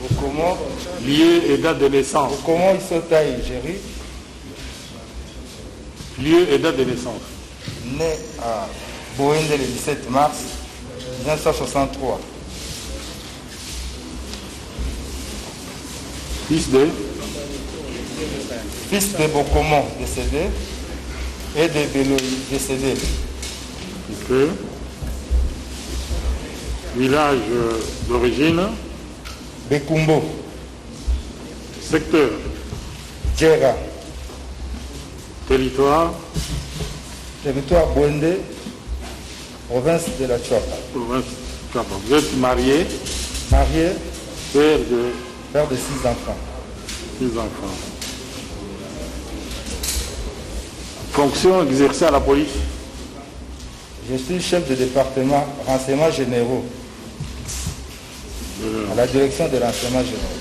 Bokomo. Lieu et date de naissance. Bokomo Isota Ijeri. Lieu et date de naissance. Né à Boende le 17 mars 1963. Fils de Bokomo décédé et de Beloï décédé. Okay. Village d'origine. Bekumbo. Secteur. Djera. Territoire. Territoire Boende, province de la Tchouapa. Province Tchouapa. Vous êtes marié. Marié. Père de 6 enfants. 6 enfants. Fonction exercée à la police. Je suis chef de département renseignements généraux. À la direction des renseignements généraux.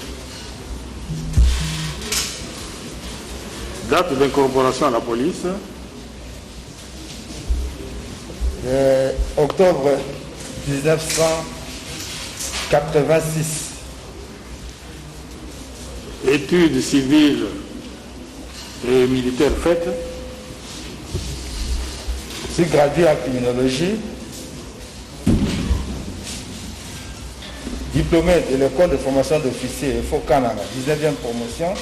Date d'incorporation à la police. Octobre 1986. Études civiles et militaires faites. Je suis gradué en criminologie, diplômé de l'école de formation d'officiers FOCAN, 19e promotion.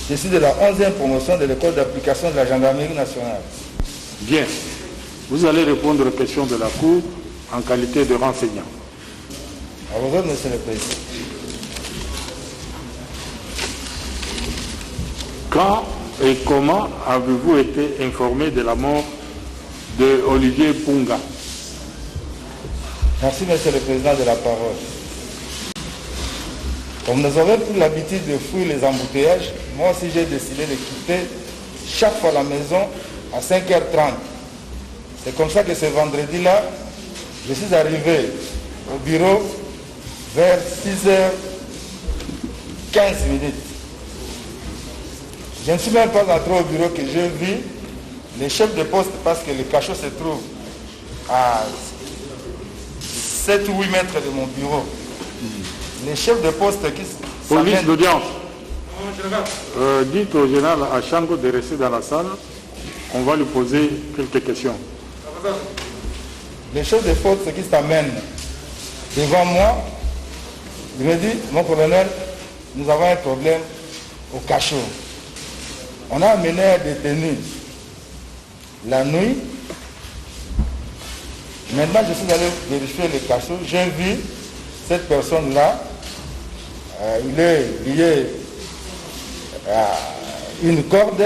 Je suis de la 11e promotion de l'école d'application de la gendarmerie nationale. Bien. Vous allez répondre aux questions de la Cour en qualité de renseignant. À vos ordres, Monsieur le Président. Quand et comment avez-vous été informé de la mort de Olivier Punga? Merci, Monsieur le Président, de la parole. Comme nous avons pris l'habitude de fuir les embouteillages, moi aussi j'ai décidé de quitter chaque fois la maison à 5h30. C'est comme ça que ce vendredi-là, je suis arrivé au bureau vers 6h15. Je ne suis même pas entré au bureau que j'ai vu les chefs de poste, parce que le cachot se trouve à 7 ou 8 mètres de mon bureau. Les chefs de poste qui... Police d'audience. Dites au général Achango de rester dans la salle. On va lui poser quelques questions. Les chefs de poste qui s'amènent devant moi, il me dit, mon colonel, nous avons un problème au cachot. On a amené un détenu la nuit. Maintenant, je suis allé vérifier le cachot. J'ai vu cette personne-là. Il est lié à une corde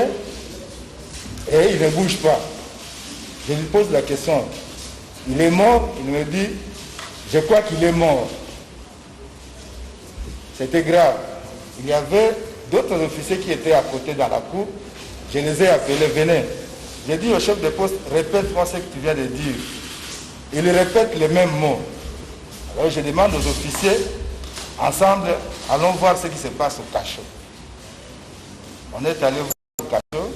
et il ne bouge pas. Je lui pose la question. Il est mort? Il me dit, je crois qu'il est mort. C'était grave. Il y avait d'autres officiers qui étaient à côté dans la cour. Je les ai appelés, venez. J'ai dit au chef de poste, répète-moi ce que tu viens de dire. Il répète les mêmes mots. Alors je demande aux officiers, ensemble, allons voir ce qui se passe au cachot. On est allé voir au cachot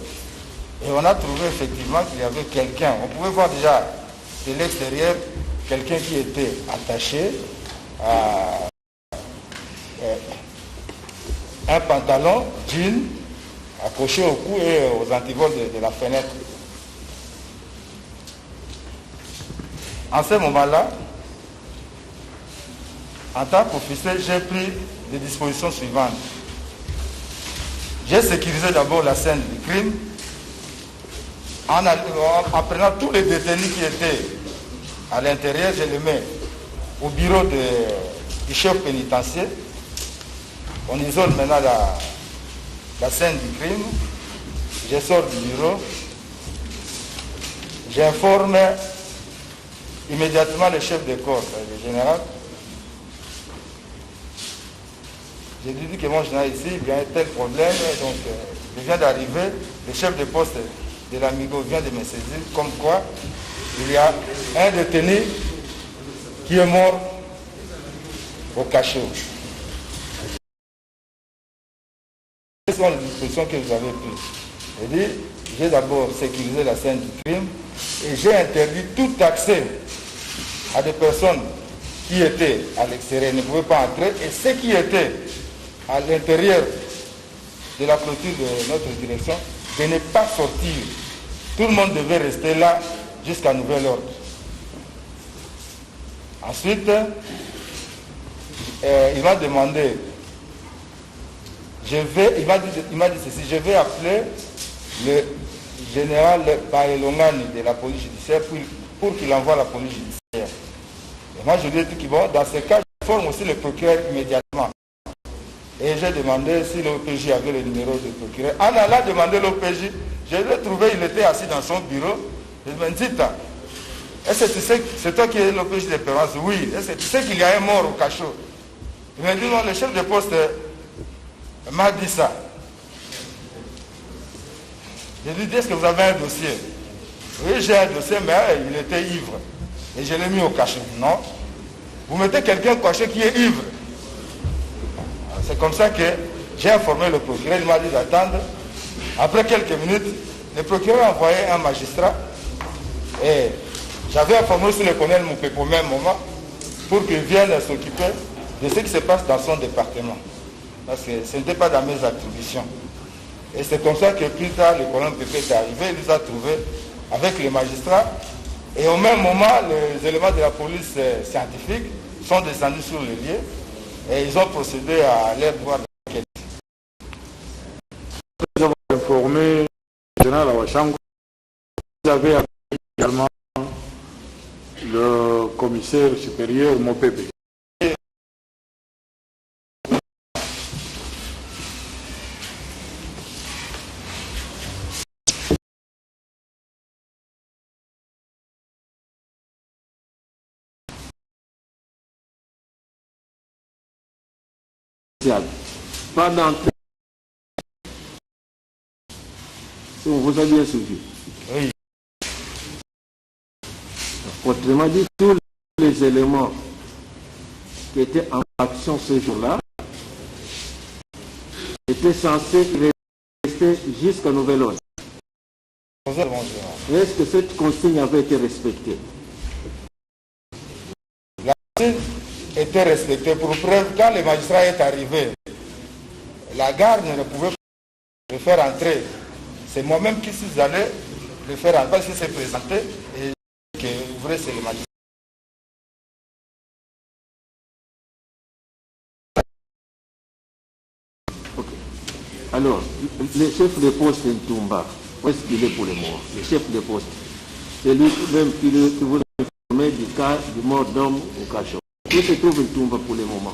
et on a trouvé effectivement qu'il y avait quelqu'un. On pouvait voir déjà de l'extérieur quelqu'un qui était attaché à un pantalon, jean, accroché au cou et aux antivols de la fenêtre. En ce moment-là, en tant qu'officier, j'ai pris les dispositions suivantes. J'ai sécurisé d'abord la scène du crime en prenant tous les détenus qui étaient à l'intérieur, je les mets au bureau du chef pénitentiaire. On isole maintenant la scène du crime. Je sors du bureau. J'informe immédiatement le chef de corps, le général. Je lui dis que mon général ici, il y a un tel problème, donc je viens d'arriver, le chef de poste de l'Amigo vient de me saisir, comme quoi il y a un détenu qui est mort au cachot. Quelles sont les dispositions que vous avez prises? Je dis, j'ai d'abord sécurisé la scène du crime et j'ai interdit tout accès à des personnes qui étaient à l'extérieur ne pouvaient pas entrer et ceux qui étaient à l'intérieur de la clôture de notre direction de ne pas sortir. Tout le monde devait rester là jusqu'à nouvel ordre. Ensuite, il m'a demandé, il m'a dit ceci, je vais appeler le général Baelongani de la police judiciaire pour qu'il envoie la police judiciaire. Et moi je lui ai dit que bon, dans ce cas, je forme aussi le procureur immédiatement. Et j'ai demandé si l'OPJ avait le numéro du procureur. En allant demander l'OPJ, je l'ai trouvé, il était assis dans son bureau. Je me dis, est-ce que tu sais, c'est toi qui es l'OPJ de Perance? Oui. Est-ce que tu sais qu'il y a un mort au cachot? Il m'a dit, non, le chef de poste m'a dit ça. Je lui ai dit, est-ce que vous avez un dossier? Oui, j'ai un dossier, mais il était ivre. Et je l'ai mis au cachot. Non. Vous mettez quelqu'un au cachot qui est ivre. C'est comme ça que j'ai informé le procureur, il m'a dit d'attendre. Après quelques minutes, le procureur a envoyé un magistrat et j'avais informé aussi le colonel Moupé au même moment pour qu'il vienne s'occuper de ce qui se passe dans son département. Parce que ce n'était pas dans mes attributions. Et c'est comme ça que plus tard, le colonel Moupé est arrivé, il nous a trouvés avec les magistrats. Et au même moment, les éléments de la police scientifique sont descendus sur le lieu et ils ont procédé à leur devoir d'enquête. Nous avons informé le général Awachango. Vous avez appelé également le commissaire supérieur Mopebe. Pas d'entrée. Vous avez bien suivi. Oui. Autrement dit, tous les éléments qui étaient en action ce jour-là étaient censés rester jusqu'à nouvel ordre. Est-ce que cette consigne avait été respectée? La consigne était respectée. Pour preuve, quand le magistrat est arrivé, la garde ne pouvait pas le faire entrer. C'est moi-même qui suis allé le faire entrer parce qu'il s'est présenté et que vrai c'est le magistrat. Okay. Alors, le chef de poste Ntumba, où est-ce qu'il est pour le moment? Le chef de poste, c'est lui-même qui vous a informé du cas du mort d'homme au cachot. Où se trouve Ntumba pour le moment?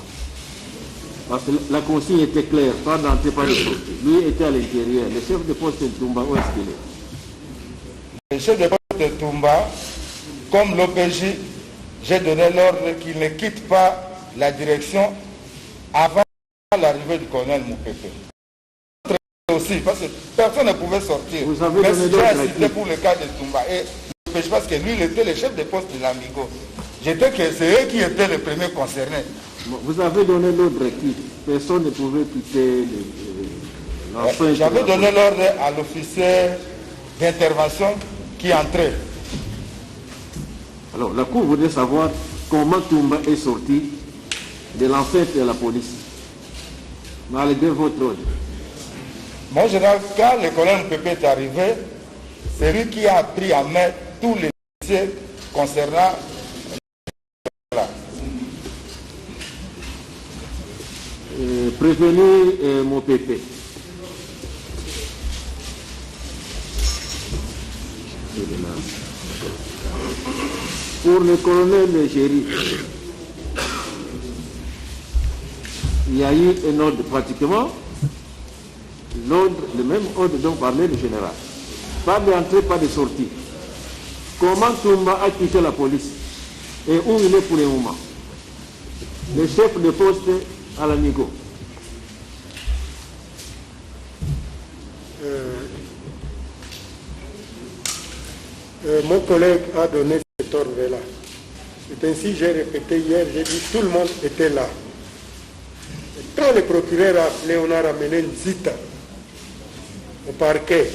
Parce que la consigne était claire, pas d'entrée, pas de sortie. Lui était à l'intérieur. Le chef de poste Ntumba, où est-ce qu'il est? Le chef de poste Ntumba, comme l'OPJ, j'ai donné l'ordre qu'il ne quitte pas la direction avant l'arrivée du colonel Moupépé. Aussi, parce que personne ne pouvait sortir. Vous avez mais donné j'ai l'ordre insisté pour le cas de Ntumba. Et l'OPJ, parce que lui, il était le chef de poste de l'Amigo. J'étais que c'est eux qui étaient les premiers concernés. Vous avez donné l'ordre qui personne ne pouvait quitter l'enceinte. J'avais donné l'ordre à l'officier d'intervention qui entrait. Alors, la Cour voudrait savoir comment Ntumba est sorti de l'enceinte de la police, malgré votre ordre. Mon général, quand le colonel Pépé est arrivé, c'est lui qui a pris en main tous les dossiers concernant prévenez mon pépé. Pour le colonel Géry, il y a eu un ordre pratiquement, le même ordre dont parlait le général. Pas d'entrée, pas de sortie. Comment Ntumba a quitté la police et où il est pour le moment? Le chef de poste à l'Amigo. Mon collègue a donné cet ordre-là. C'est ainsi que j'ai répété hier, j'ai dit tout le monde était là. Et quand le procureur a appelé, on a ramené Nzita au parquet.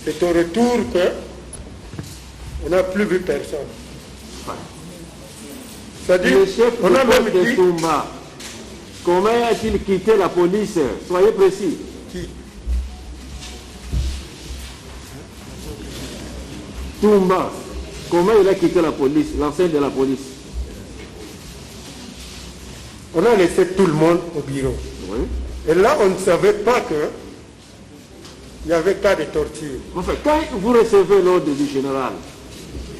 C'est au retour qu'on n'a plus vu personne. C'est-à-dire, Le chef on a de même poste de dit... Toumba, comment a-t-il quitté la police? Soyez précis. Qui? Toumba, comment il a quitté la police, l'ancien de la police? On a laissé tout le monde au bureau. Oui. Et là, on ne savait pas que il y avait cas de torture. Enfin, quand vous recevez l'ordre du général,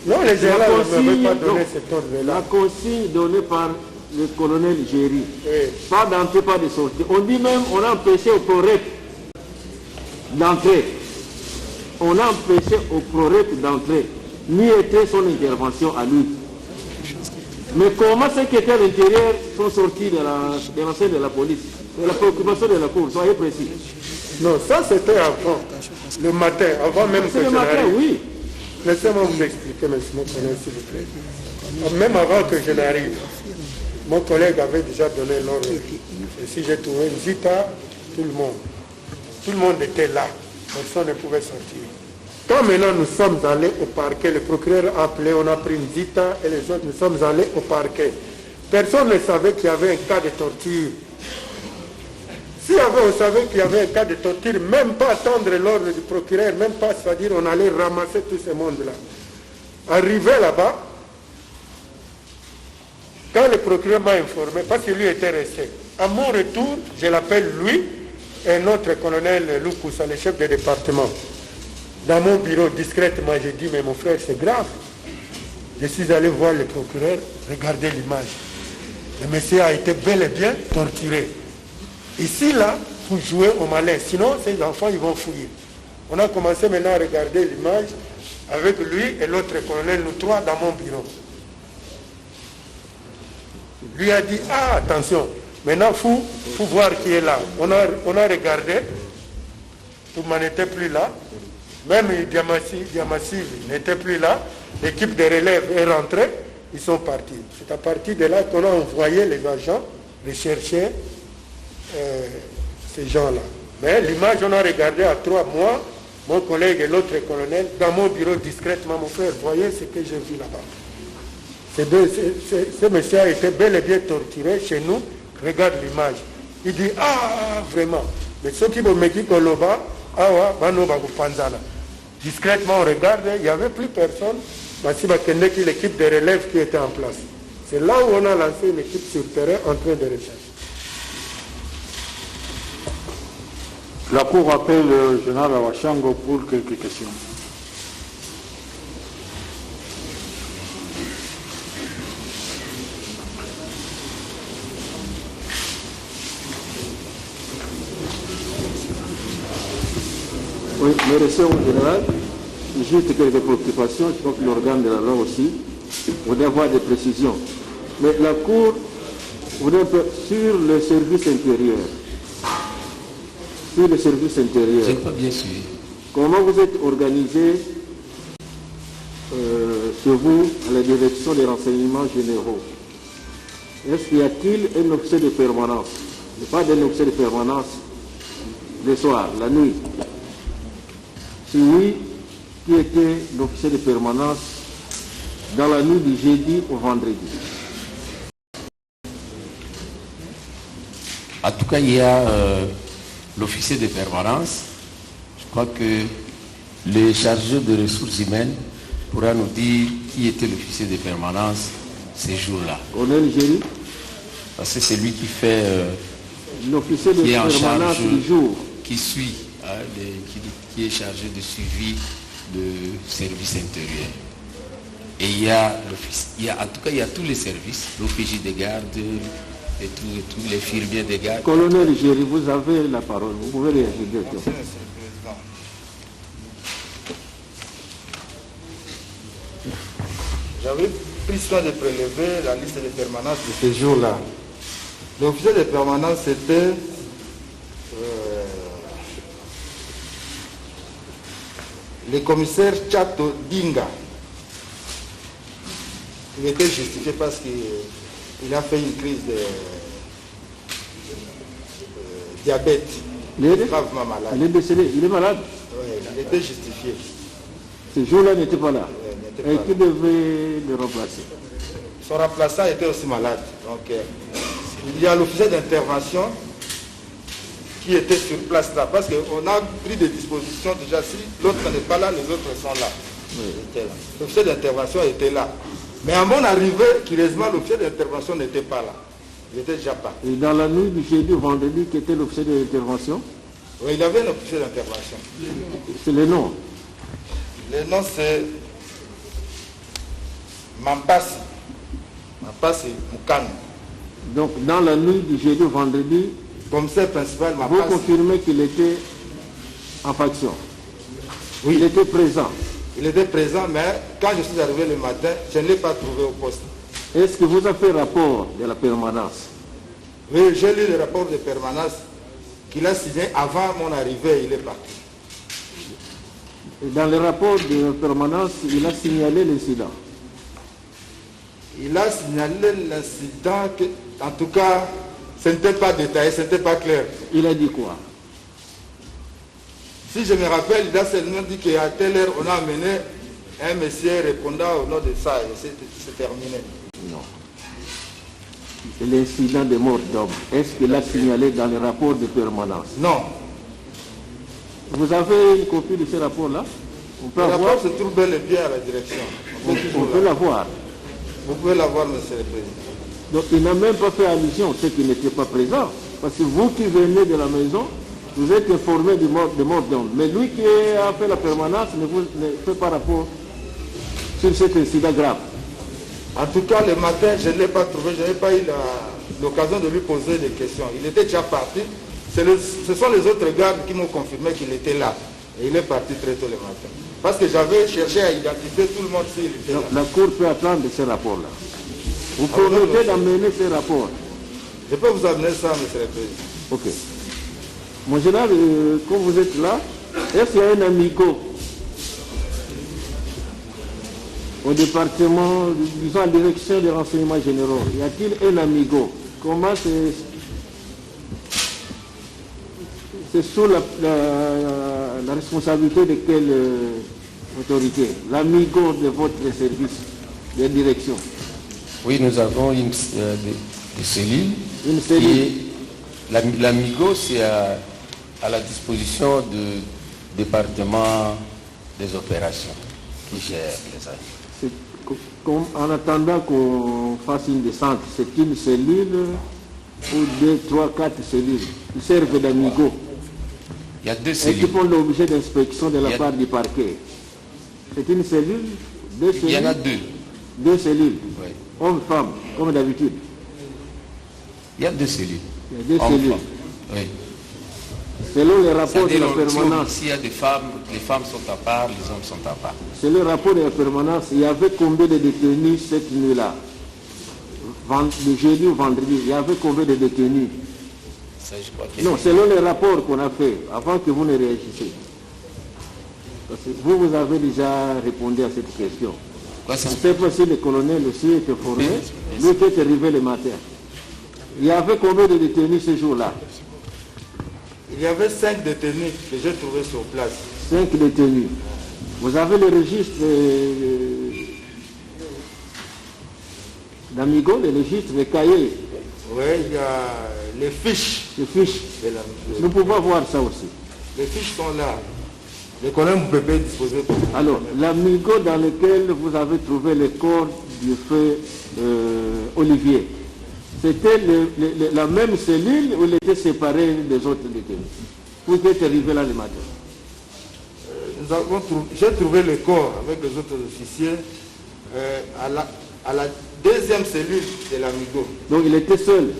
Non, les généraux ne m'avaient pas donné non, cet ordre-là. la consigne donnée par le colonel Géry, Oui. pas d'entrée, pas de sortie. On dit même, on a empêché au PROREP d'entrer. On a empêché au PROREP d'entrer. Ni était son intervention à lui. Mais comment ceux qui étaient à l'intérieur sont sortis de l'enceinte de la police, de la préoccupation de la cour? Soyez précis. Non, ça c'était avant, le matin, avant même que C'est je le matin, n'arrive. oui. Laissez-moi vous expliquer, monsieur mon collègue, s'il vous plaît. Même avant que je n'arrive, mon collègue avait déjà donné l'ordre. Et si j'ai trouvé une zita, tout le monde était là. Personne ne pouvait sortir. Quand maintenant nous sommes allés au parquet, le procureur a appelé, on a pris une zita et les autres, nous sommes allés au parquet. Personne ne savait qu'il y avait un cas de torture. Si on savait qu'il y avait un cas de torture, même pas attendre l'ordre du procureur, même pas, c'est-à-dire on allait ramasser tout ce monde-là. Arrivé là-bas, quand le procureur m'a informé, parce que lui était resté, à mon retour, je l'appelle lui et notre colonel Loukoussa, le chef de département. Dans mon bureau, discrètement, j'ai dit, mais mon frère, c'est grave. Je suis allé voir le procureur, regardez l'image. Le monsieur a été bel et bien torturé. Ici, là, vous jouez au malin. Sinon, ces enfants, ils vont fouiller. On a commencé maintenant à regarder l'image avec lui et l'autre colonel, nous trois, dans mon bureau. Lui a dit, ah, attention, maintenant, il faut voir qui est là. On a regardé, tout le monde n'était plus là. Même Diamassive n'était plus là. L'équipe de relève est rentrée, ils sont partis. C'est à partir de là qu'on a envoyé les agents rechercher ces gens-là. Mais l'image, on a regardé à 3 mois, mon collègue et l'autre colonel, dans mon bureau discrètement, mon frère, voyez ce que j'ai vu là-bas. Ce monsieur a été bel et bien torturé chez nous, regarde l'image. Il dit, ah, vraiment. Mais ce qui me dit que l'Oba, discrètement, on regarde, il n'y avait plus personne. L'équipe de relève qui était en place. C'est là où on a lancé une équipe sur terrain en train de recherche. La Cour appelle le général Awachango pour quelques questions. Oui, merci au général. Juste quelques préoccupations, je crois que l'organe de la loi aussi voudrait avoir des précisions. Mais la Cour voudrait un peu sur le service intérieur. Sur le service intérieur. Je crois bien sûr. Comment vous êtes organisé chez vous à la direction des renseignements généraux? Est-ce qu'il y a-t-il un officier de permanence? Pas d'un officier de permanence le soir, la nuit. Si oui, qui était l'officier de permanence dans la nuit du jeudi au vendredi? En tout cas, il y a l'officier de permanence. Je crois que le chargé de ressources humaines pourra nous dire qui était l'officier de permanence ces jours-là. Colonel Géry? Parce que c'est lui qui fait... l'officier de permanence du jour. Qui suit, hein, qui est chargé de suivi de service intérieur. Et il y a en tout cas, il y a tous les services, l'OPJ des gardes et tous les infirmiers des gardes. Colonel Géry, vous avez la parole, vous pouvez réagir directement. J'avais pris soin de prélever la liste de permanence de ces jours-là. L'officier de permanence, c'était le commissaire Chato Dinga. Il était justifié parce qu'il a fait une crise de diabète. Gravement malade. Il est décédé, il est malade. Oui, il était justifié. Ce jour-là, il n'était pas là. Et qui devait le remplacer? son remplaçant était aussi malade. Donc, il y a l'officier d'intervention qui était sur place là, parce qu'on a pris des dispositions déjà. Si l'autre n'est pas là, les autres sont là. Oui. L'officier d'intervention était là. Mais à mon arrivée, curieusement, l'officier d'intervention n'était pas là. Il était déjà parti. Et dans la nuit du jeudi au vendredi, qui était l'officier d'intervention? Oui, il y avait un officier d'intervention. C'est le nom? Le nom, c'est Mampasi. Mampasi Moukane. Donc, dans la nuit du jeudi au vendredi, commissaire principal Mampasi. Vous confirmez qu'il était en faction? Oui. Il était présent? Il était présent, mais quand je suis arrivé le matin, je ne l'ai pas trouvé au poste. Est-ce que vous avez fait rapport de la permanence? Oui, j'ai lu le rapport de permanence qu'il a signé avant mon arrivée, il est parti. Et dans le rapport de permanence, il a signalé l'incident? Il a signalé l'incident, en tout cas, ce n'était pas détaillé, ce n'était pas clair. Il a dit quoi? Si je me rappelle, il a seulement dit qu'à telle heure, on a amené un monsieur répondant au nom de ça, et c'est terminé. Non. L'incident de mort d'homme, est-ce qu'il a signalé dans le rapport de permanence? Non. Vous avez une copie de ce rapport-là? On peut le avoir? rapport se trouve bel et bien à la direction. On peut l'avoir. Vous pouvez l'avoir, monsieur le président. Donc il n'a même pas fait allusion, ceux qui n'étaient pas présents. Parce que vous qui venez de la maison, vous êtes informé de mort d'homme. Mais lui qui a fait la permanence ne fait pas rapport sur cet incident grave. En tout cas, le matin, je ne l'ai pas trouvé, je n'avais pas eu l'occasion de lui poser des questions. Il était déjà parti. Ce sont les autres gardes qui m'ont confirmé qu'il était là. Et il est parti très tôt le matin. Parce que j'avais cherché à identifier tout le monde s'il était là. La Cour peut attendre ce rapport-là. Vous promettez d'amener ce rapport? Je peux vous amener ça, monsieur le président. Ok. Mon général, quand vous êtes là, est-ce qu'il y a un amigo au département, disons à la direction des renseignements généraux? Y a-t-il un amigo? Comment c'est sous la responsabilité de quelle autorité? L'amigo de votre service de direction? Oui, nous avons des cellules. Une cellule? L'amigo, c'est à la disposition du département des opérations qui gère les amis. En attendant qu'on fasse une descente, c'est une cellule ou 2, 3, 4 cellules qui servent d'amigo? Il y a 2 et cellules. qui font l'objet d'inspection de la part du parquet. C'est une cellule? 2 cellules? Il y en a 2. 2 cellules? Oui. Homme-femme, comme d'habitude? Il y a 2 cellules. Il y a 2 cellules. Oui. Selon les rapports de la permanence. S'il y a des femmes, les femmes sont à part, les hommes sont à part. Selon le rapport de la permanence, il y avait combien de détenus cette nuit-là? Le jeudi ou vendredi, il y avait combien de détenus? Ça, je crois que non, selon les rapports qu'on a fait, avant que vous ne réagissiez. Parce que vous avez déjà répondu à cette question. Quoi, ça? Je ne sais pas si le colonel aussi était formé, lui qui est arrivé le matin. Il y avait combien de détenus ce jour-là? Il y avait 5 détenus que j'ai trouvés sur place. 5 détenus. Vous avez le registre d'Amigo, le registre, le cahier? Oui, il y a les fiches. Les fiches. Nous pouvons voir ça aussi. Les fiches sont là. Les colonels vous pouvez disposer. Alors, l'Amigo dans lequel vous avez trouvé le corps du feu Olivier, c'était la même cellule où il était séparé des autres détenus? Vous êtes arrivé là le matin? J'ai trouvé le corps avec les autres officiers à la deuxième cellule de l'Amigo. Donc il était seul?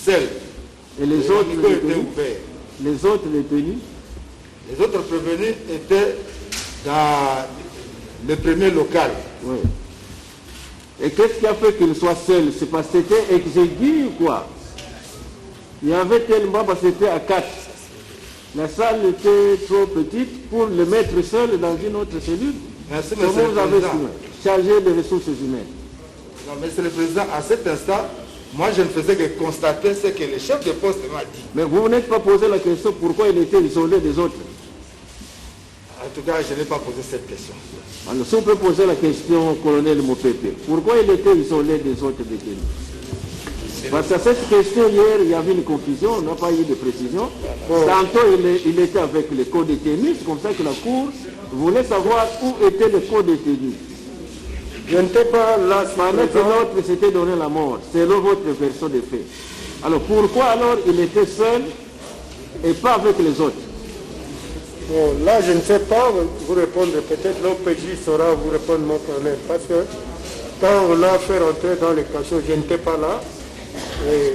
Seul. Et les autres détenus détenus? Les autres détenus? Les autres prévenus étaient dans le premier local. Oui. Et qu'est-ce qui a fait qu'il soit seul? C'est parce que c'était exigu ou quoi? Il y avait tellement, parce que c'était à 4. La salle était trop petite pour le mettre seul dans une autre cellule. Merci, comment vous avez chargé de ressources humaines? Non, monsieur le président, à cet instant, moi je ne faisais que constater ce que le chef de poste m'a dit. Mais vous n'êtes pas posé la question pourquoi il était isolé des autres? En tout cas, je n'ai pas posé cette question. Alors, si on peut poser la question au colonel Mopepe, pourquoi il était isolé des autres détenus? Parce qu'à cette question, hier, il y avait une confusion, on n'a pas eu de précision. Tantôt, il était avec les co-détenus, c'est comme ça que la Cour voulait savoir où était le co-détenu. Je n'étais pas là. Pendant que l'autre s'était donné la mort, selon votre version des faits. Alors, pourquoi alors il était seul et pas avec les autres? Bon, là, je ne sais pas vous répondre. Peut-être l'OPJ saura vous répondre, mon colonel. Parce que quand on l'a fait rentrer dans les cachots, je n'étais pas là. Et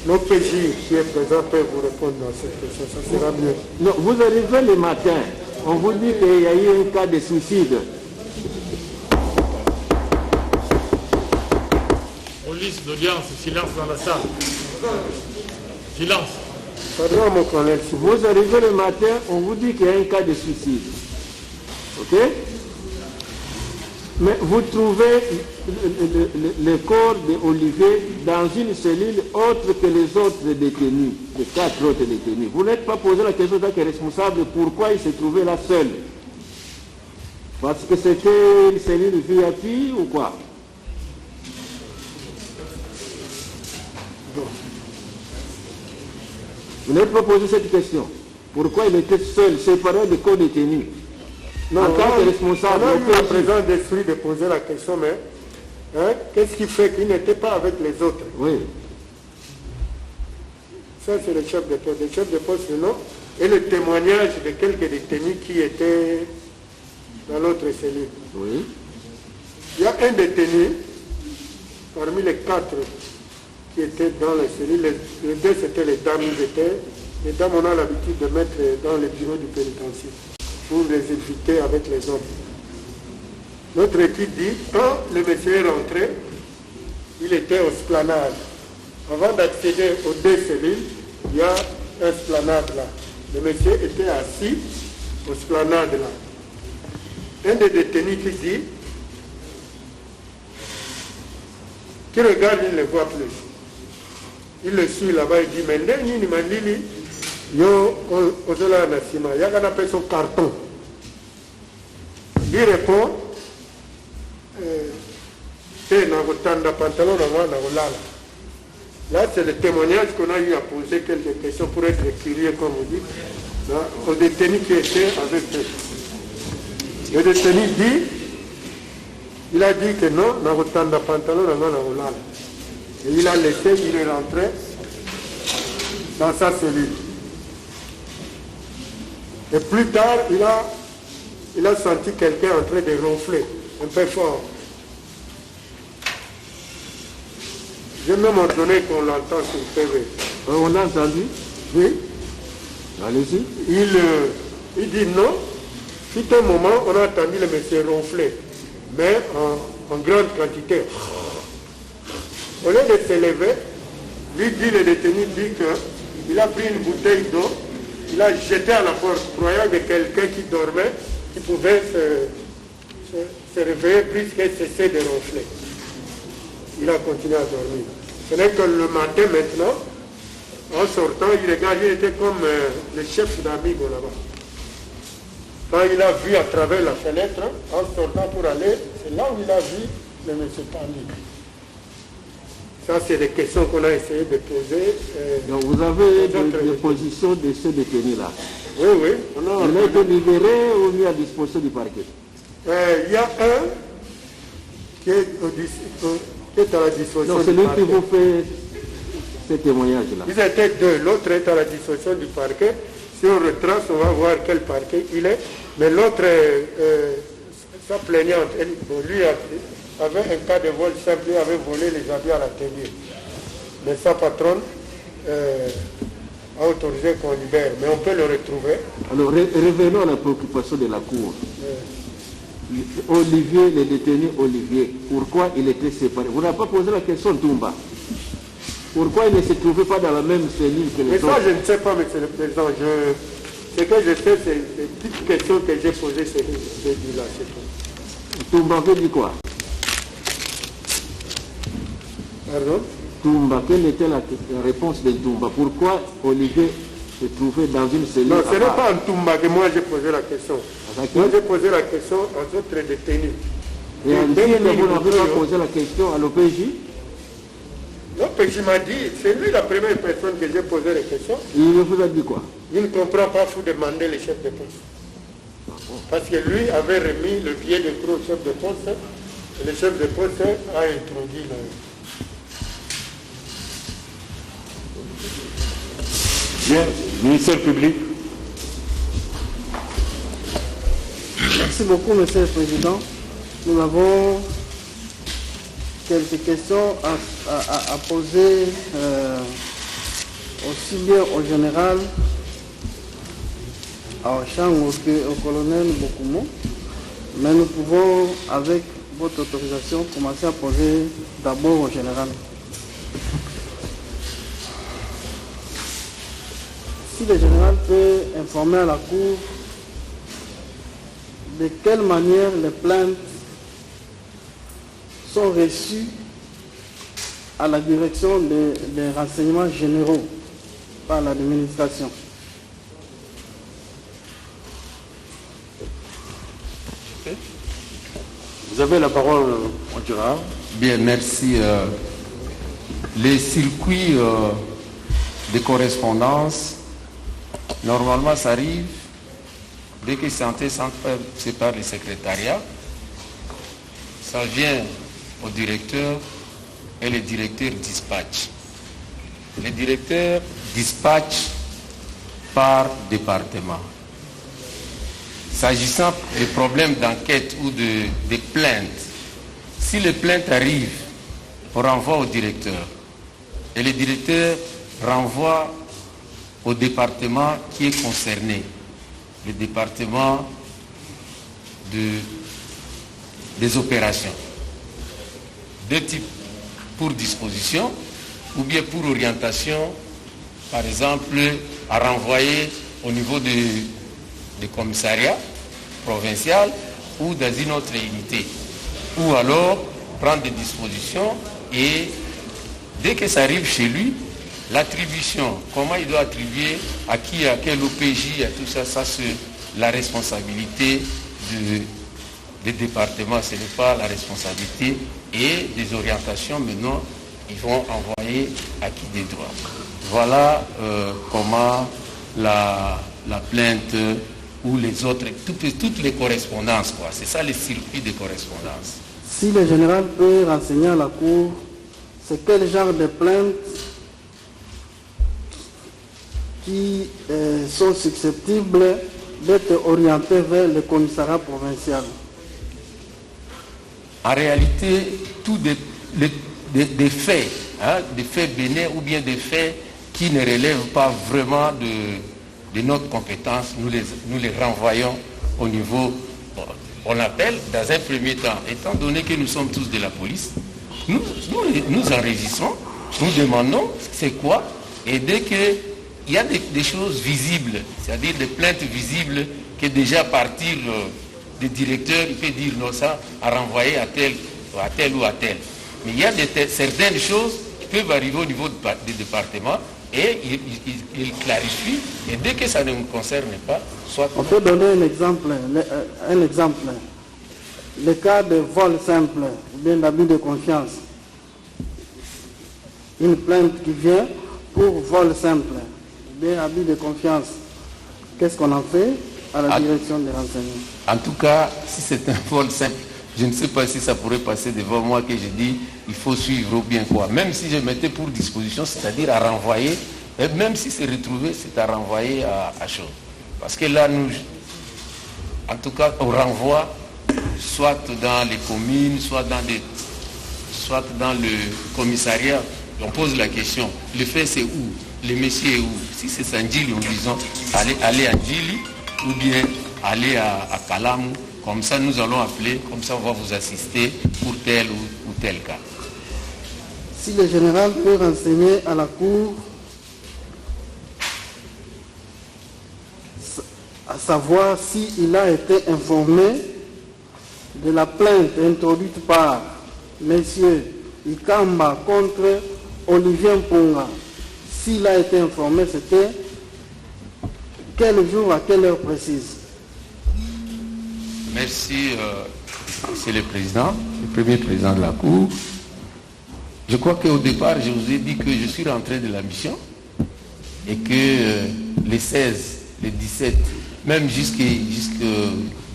l'OPJ qui est présent peut vous répondre dans cette question. Ça sera mieux. Non, vous arrivez le matin, on vous dit qu'il y a eu un cas de suicide. Police d'audience, silence dans la salle. Silence. Pardon, mon colonel. Vous arrivez le matin, on vous dit qu'il y a un cas de suicide. Ok? Mais vous trouvez le corps d'Olivier dans une cellule autre que les autres détenus, les 4 autres détenus. Vous n'êtes pas posé la question tant que responsable pourquoi il se trouvait là seul. Parce que c'était une cellule VIP ou quoi? Vous n'avez pas posé cette question. Pourquoi il était seul, séparé des co-détenus? Non, en tant que responsable, on a eu la présence d'esprit de poser la question, mais hein, qu'est-ce qui fait qu'il n'était pas avec les autres? Oui. Ça, c'est le chef de poste. Le chef de poste, non. Et le témoignage de quelques détenus qui étaient dans l'autre cellule. Oui. Il y a un détenu, parmi les 4 qui étaient dans la cellule, les 2 c'était les dames. Les dames, on a l'habitude de mettre dans les bureaux du pénitencier pour les éviter avec les hommes. Notre étude dit, quand le monsieur est rentré, il était au esplanade. Avant d'accéder aux 2 cellules, il y a un esplanade là. Le monsieur était assis au esplanade là. Un des détenus qui dit, qui regarde, il ne le voit plus. Il le suit là-bas, il dit, mais ni mandili, yo, ozola nasima, il y a un appel son carton. Il répond, là, c'est le témoignage qu'on a eu à poser quelques questions pour être curieux, comme vous dites, aux détenus qui étaient avec eux. Le détenu dit, il a dit que non, et il a laissé, il est rentré dans sa cellule. Et plus tard, il a senti quelqu'un en train de ronfler, un peu fort. J'ai même ordonné qu'on l'entende sur le PV. On a entendu? Oui. Allez-y. Il dit non. Tout un moment, on a entendu le monsieur ronfler, mais en grande quantité. Au lieu de se lever, lui dit, le détenu dit qu'il a pris une bouteille d'eau, il a jeté à la porte, croyant que quelqu'un qui dormait, qui pouvait se réveiller puisqu'il cessait de ronfler. Il a continué à dormir. Ce n'est que le matin maintenant, en sortant, il regarde, il était comme le chef d'Amigo là-bas. Quand il a vu à travers la fenêtre, en sortant pour aller, c'est là où il a vu le monsieur Tandy. Ça, c'est des questions qu'on a essayé de poser. Donc vous avez des positions de ce détenu-là? Oui, oui. Il a été libéré ou mis à disposition du parquet? Il y a un qui est à la disposition du parquet. Non, c'est lui qui vous fait ce témoignage-là. Ils étaient 2. L'autre est à la disposition du parquet. Si on retrace, on va voir quel parquet il est. Mais l'autre, sa plaignante, lui avait un cas de vol simple, il avait volé les habits à l'atelier. Mais sa patronne a autorisé qu'on libère, mais on peut le retrouver. Alors, revenons à la préoccupation de la Cour. Olivier, le détenu Olivier, pourquoi il était séparé? Vous n'avez pas posé la question Toumba. Pourquoi il ne se trouvait pas dans la même cellule que les autres? Mais ça, je ne sais pas, monsieur le Président. Ce que je sais, c'est les petites questions que j'ai posées, c'est là, c'est tout. Toumba veut dire quoi? Pardon? Toumba, quelle était la réponse de Toumba? Pourquoi Olivier se trouvait dans une cellule. Non, ce n'est pas en Toumba que moi j'ai posé la question. Moi j'ai posé la question aux autres détenus. Et en Chine, vous n'avez pas posé la question à l'OPJ? L'OPJ m'a dit, c'est lui la première personne que j'ai posé la question. Il vous a dit quoi? Il ne comprend pas, il faut demander le chef de poste. Parce que lui avait remis le billet de trop au chef de poste, et le chef de poste a introduit le... Bien, ministère public. Merci beaucoup, Monsieur le Président. Nous avons quelques questions à poser aussi bien au général, à Ochango qu'au colonel Bokumo. Mais nous pouvons, avec votre autorisation, commencer à poser d'abord au général. Si le général peut informer à la Cour de quelle manière les plaintes sont reçues à la direction des renseignements généraux par l'administration. Vous avez la parole, mon général. Bien, merci. Les circuits de correspondance, normalement, ça arrive dès que c'est par le secrétariat. Ça vient au directeur et le directeur dispatche. Le directeur dispatche par département. S'agissant des problèmes d'enquête ou de plaintes, si les plaintes arrivent, on renvoie au directeur. Et le directeur renvoie au département qui est concerné, le département des opérations. Deux types, pour disposition ou bien pour orientation, par exemple, à renvoyer au niveau des commissariats provinciaux ou dans une autre unité. Ou alors prendre des dispositions et dès que ça arrive chez lui, l'attribution, comment il doit attribuer, à qui, à quel OPJ, à tout ça, ça c'est la responsabilité des départements, ce n'est pas la responsabilité, et des orientations maintenant, ils vont envoyer à qui des droits. Voilà comment la plainte ou les autres, toutes les correspondances, quoi. C'est ça les circuits de correspondance. Si le général peut renseigner à la Cour, c'est quel genre de plaintes qui sont susceptibles d'être orientées vers le commissariat provincial? En réalité, tous des faits, hein, des faits bénins ou bien des faits qui ne relèvent pas vraiment de notre compétence, nous les renvoyons au niveau, on appelle dans un premier temps, étant donné que nous sommes tous de la police, nous enregistrons, nous demandons c'est quoi, et dès qu'il y a des choses visibles, c'est-à-dire des plaintes visibles, que déjà à partir du directeur, il peut dire non, ça à renvoyer à tel ou à tel. Mais il y a certaines choses qui peuvent arriver au niveau du département et il clarifie, et dès que ça ne nous concerne pas, soit... On peut donner un exemple. Le cas de vol simple, ou bien d'abus de confiance. Une plainte qui vient pour vol simple, ou bien abus de confiance. Qu'est-ce qu'on en fait à la direction des renseignements? En tout cas, si c'est un vol simple, je ne sais pas si ça pourrait passer devant moi que je dis il faut suivre ou bien quoi. Même si je mettais pour disposition, c'est-à-dire à renvoyer, et même si c'est retrouvé, c'est à renvoyer à chaud. Parce que là, nous, en tout cas, on renvoie soit dans les communes, soit dans le commissariat. On pose la question, le fait c'est où? Le monsieur est où? Si c'est Sandjili, nous disons allez à Djili ou bien aller à Kalamou. Comme ça, nous allons appeler, comme ça, on va vous assister pour tel ou tel cas. Si le général peut renseigner à la Cour, à savoir s'il a été informé de la plainte introduite par M. Ikamba contre Olivier Mpunga. S'il a été informé, c'était quel jour, à quelle heure précise? Merci, Monsieur le Président, le premier président de la Cour. Je crois qu'au départ, je vous ai dit que je suis rentré de la mission et que les 16, les 17, même jusqu'à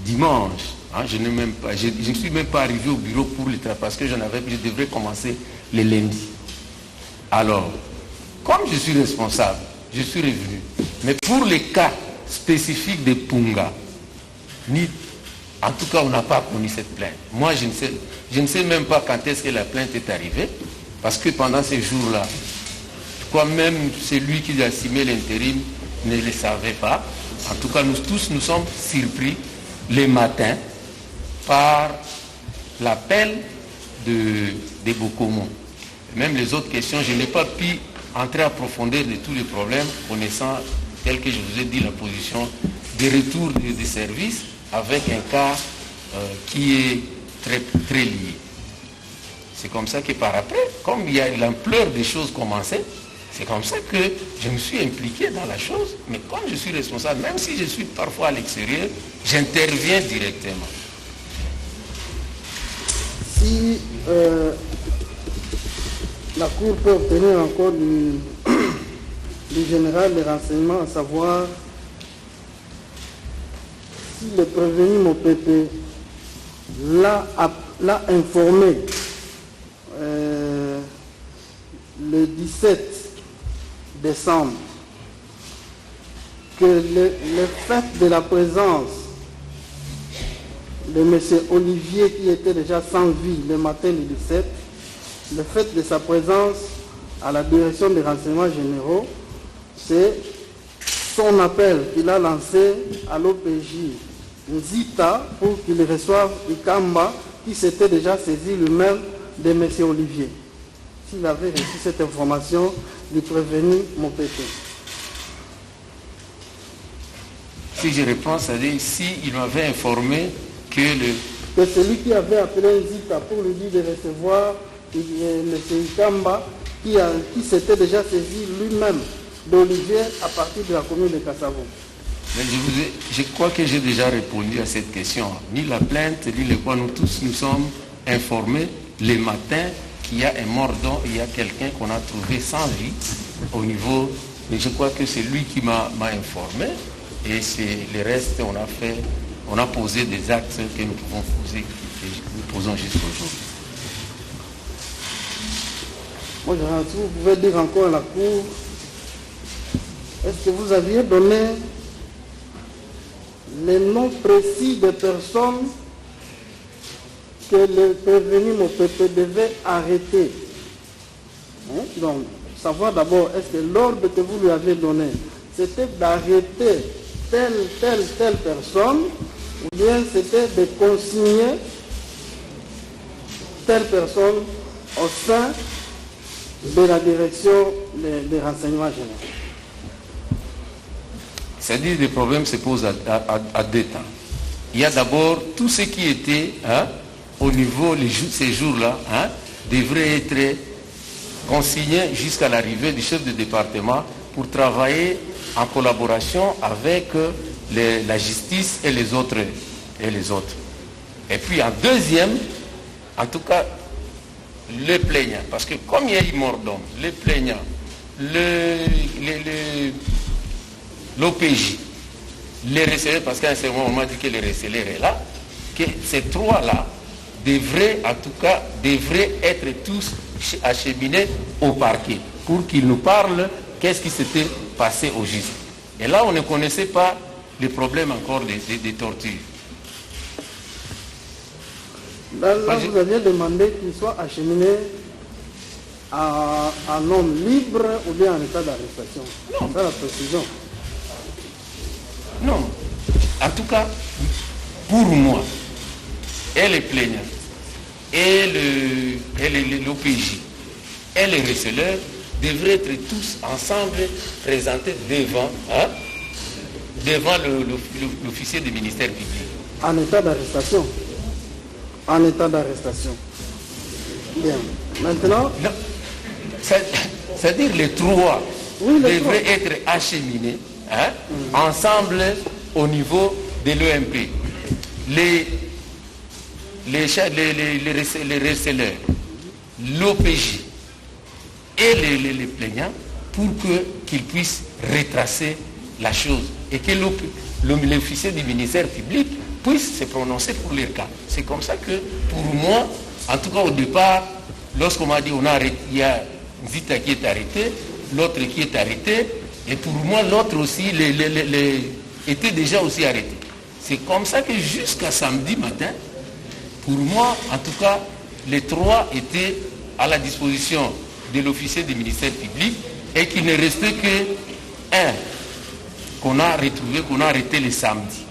dimanche, hein, je ne suis même pas arrivé au bureau pour le travail parce que je devrais commencer le lundi. Alors, comme je suis responsable, je suis revenu. Mais pour les cas spécifiques de Punga, en tout cas, on n'a pas connu cette plainte. Moi, je ne sais même pas quand est-ce que la plainte est arrivée, parce que pendant ces jours-là, je crois même celui qui a signé l'intérim ne le savait pas. En tout cas, nous tous nous sommes surpris les matins par l'appel de Bokomo. Même les autres questions, je n'ai pas pu entrer à profondeur de tous les problèmes, connaissant, tel que je vous ai dit, la position des retours des services avec un cas qui est très, très lié. C'est comme ça que par après, comme il y a l'ampleur des choses commençaient, c'est comme ça que je me suis impliqué dans la chose, mais comme je suis responsable, même si je suis parfois à l'extérieur, j'interviens directement. Si la Cour peut obtenir encore du général des renseignements, à savoir si le prévenu Mopepe l'a informé le 17 décembre que le fait de la présence de M. Olivier qui était déjà sans vie le matin du 17, le fait de sa présence à la direction des renseignements généraux, c'est son appel qu'il a lancé à l'OPJ Nzita pour qu'il reçoive Ikamba qui s'était déjà saisi lui-même de M. Olivier. S'il avait reçu cette information du prévenu Mopepe. Si je réponds, c'est-à-dire s'il m'avait informé que celui qui avait appelé Nzita pour lui dire de recevoir M. Ikamba qui s'était déjà saisi lui-même d'Olivier à partir de la commune de Kassavo. Mais je crois que j'ai déjà répondu à cette question. Ni la plainte, ni le quoi, nous tous nous sommes informés le matin qu'il y a un mort-d'homme, il y a quelqu'un qu'on a trouvé sans vie au niveau. Et je crois que c'est lui qui m'a informé. Et c'est le reste, on a posé des actes que nous pouvons poser, que nous posons jusqu'aujourd'hui. Moi, vous pouvez dire encore à la Cour, est-ce que vous aviez donné les noms précis des personnes que le prévenu Mopepe devait arrêter? Donc, savoir d'abord, est-ce que l'ordre que vous lui avez donné, c'était d'arrêter telle personne, ou bien c'était de consigner telle personne au sein de la direction des renseignements généraux? C'est-à-dire que les problèmes se posent à deux temps. Il y a d'abord tout ce qui était au niveau de ces jours-là devrait être consigné jusqu'à l'arrivée du chef de département pour travailler en collaboration avec la justice et les autres. Et puis en deuxième, en tout cas, les plaignants, parce que comme il y a eu mort d'homme, les plaignants, l'OPJ, les recéleurs, parce qu'à un certain moment on m'a dit que les recéleurs est là, que ces trois-là devraient être tous acheminés au parquet pour qu'ils nous parlent qu'est-ce qui s'était passé au juste. Et là on ne connaissait pas les problèmes encore des tortures. Là, vous aviez demandé qu'il soit acheminé en homme libre ou bien en état d'arrestation. Non. C'est ça la précision. Non. En tout cas, pour moi, et les plaignants, et l'OPJ, et les receleurs devraient être tous ensemble présentés devant l'officier du ministère public. En état d'arrestation. En état d'arrestation. Bien. Maintenant. C'est-à-dire les trois devraient être acheminés ensemble au niveau de l'EMP. Les receleurs, l'OPJ et les plaignants pour qu'ils puissent retracer la chose et que l'officier du ministère public puisse se prononcer pour leur cas. C'est comme ça que, pour moi, en tout cas au départ, lorsqu'on m'a dit il y a Zita qui est arrêté, l'autre qui est arrêté, et pour moi l'autre aussi était déjà aussi arrêté. C'est comme ça que jusqu'à samedi matin, pour moi, en tout cas, les trois étaient à la disposition de l'officier du ministère public et qu'il ne restait qu'un qu'on a retrouvé, qu'on a arrêté le samedi.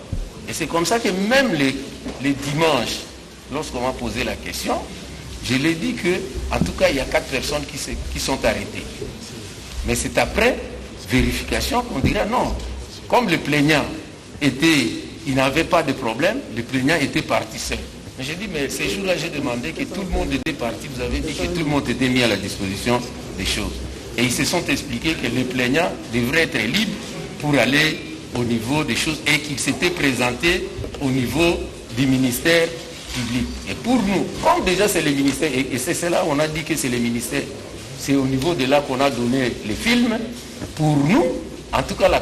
Et c'est comme ça que même les dimanches, lorsqu'on m'a posé la question, je l'ai dit que, en tout cas, il y a 4 personnes qui sont arrêtées. Mais c'est après vérification qu'on dira non. Comme le plaignant il n'avait pas de problème, le plaignant était parti seul. Mais j'ai dit, mais ces jours-là, j'ai demandé que tout le monde était parti. Vous avez dit que tout le monde était mis à la disposition des choses. Et ils se sont expliqués que le plaignant devrait être libre pour aller au niveau des choses et qu'il s'était présenté au niveau du ministère public. Et pour nous, comme déjà c'est le ministère, et c'est cela, on a dit que c'est le ministère, c'est au niveau de là qu'on a donné les films, pour nous, en tout cas le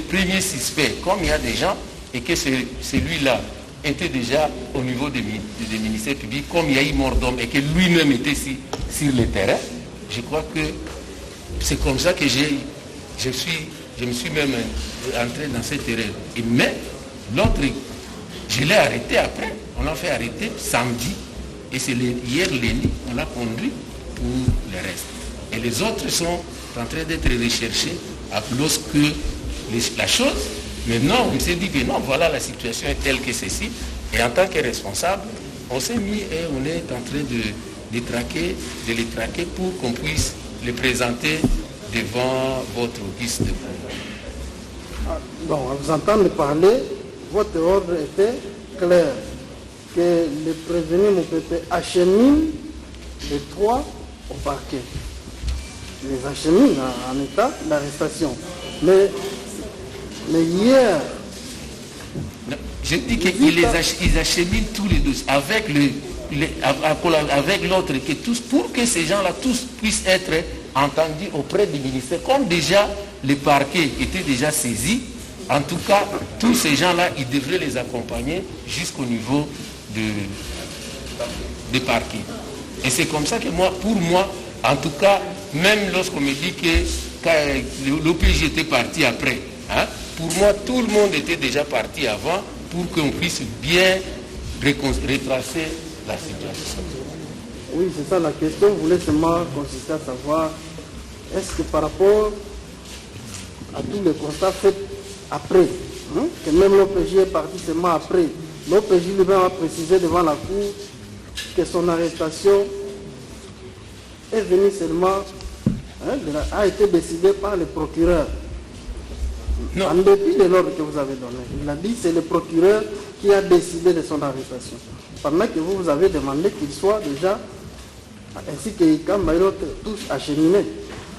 premier suspect, comme il y a des gens, et que celui-là était déjà au niveau des ministères publics, comme il y a eu mort d'homme et que lui-même était sur le terrain, je crois que c'est comme ça que je me suis même entré dans cette erreur. Mais l'autre, je l'ai arrêté après, on l'a fait arrêter samedi, et c'est hier lundi, on l'a conduit pour le reste. Et les autres sont en train d'être recherchés lorsque la chose, maintenant on s'est dit que non, voilà la situation est telle que ceci, et en tant que responsable, on s'est mis et on est en train de les traquer pour qu'on puisse les présenter devant votre guise de pouvoir. Bon, à vous entendre parler, votre ordre était clair, que les prévenus Mopepe acheminent les trois au parquet. Les acheminent en état d'arrestation. Mais hier... Non, je dis qu'ils acheminent tous les deux avec l'autre, pour que ces gens-là tous puissent être entendus auprès du ministère. Comme déjà les parquets étaient déjà saisis, en tout cas, tous ces gens-là, ils devraient les accompagner jusqu'au niveau des parquets. Et c'est comme ça que pour moi, en tout cas, même lorsqu'on me dit que l'OPJ était parti après, pour moi, tout le monde était déjà parti avant pour qu'on puisse bien retracer la situation. Oui, c'est ça la question. Je voulais seulement consister à savoir, est-ce que par rapport à tous les constats faits après, que même l'OPJ est parti seulement après, l'OPJ lui-même a précisé devant la Cour que son arrestation est venue seulement, a été décidée par le procureur. Non. En dépit de l'ordre que vous avez donné, il a dit que c'est le procureur qui a décidé de son arrestation. Pendant que vous avez demandé qu'il soit déjà, ainsi que Ikam Bayrot, tous acheminés.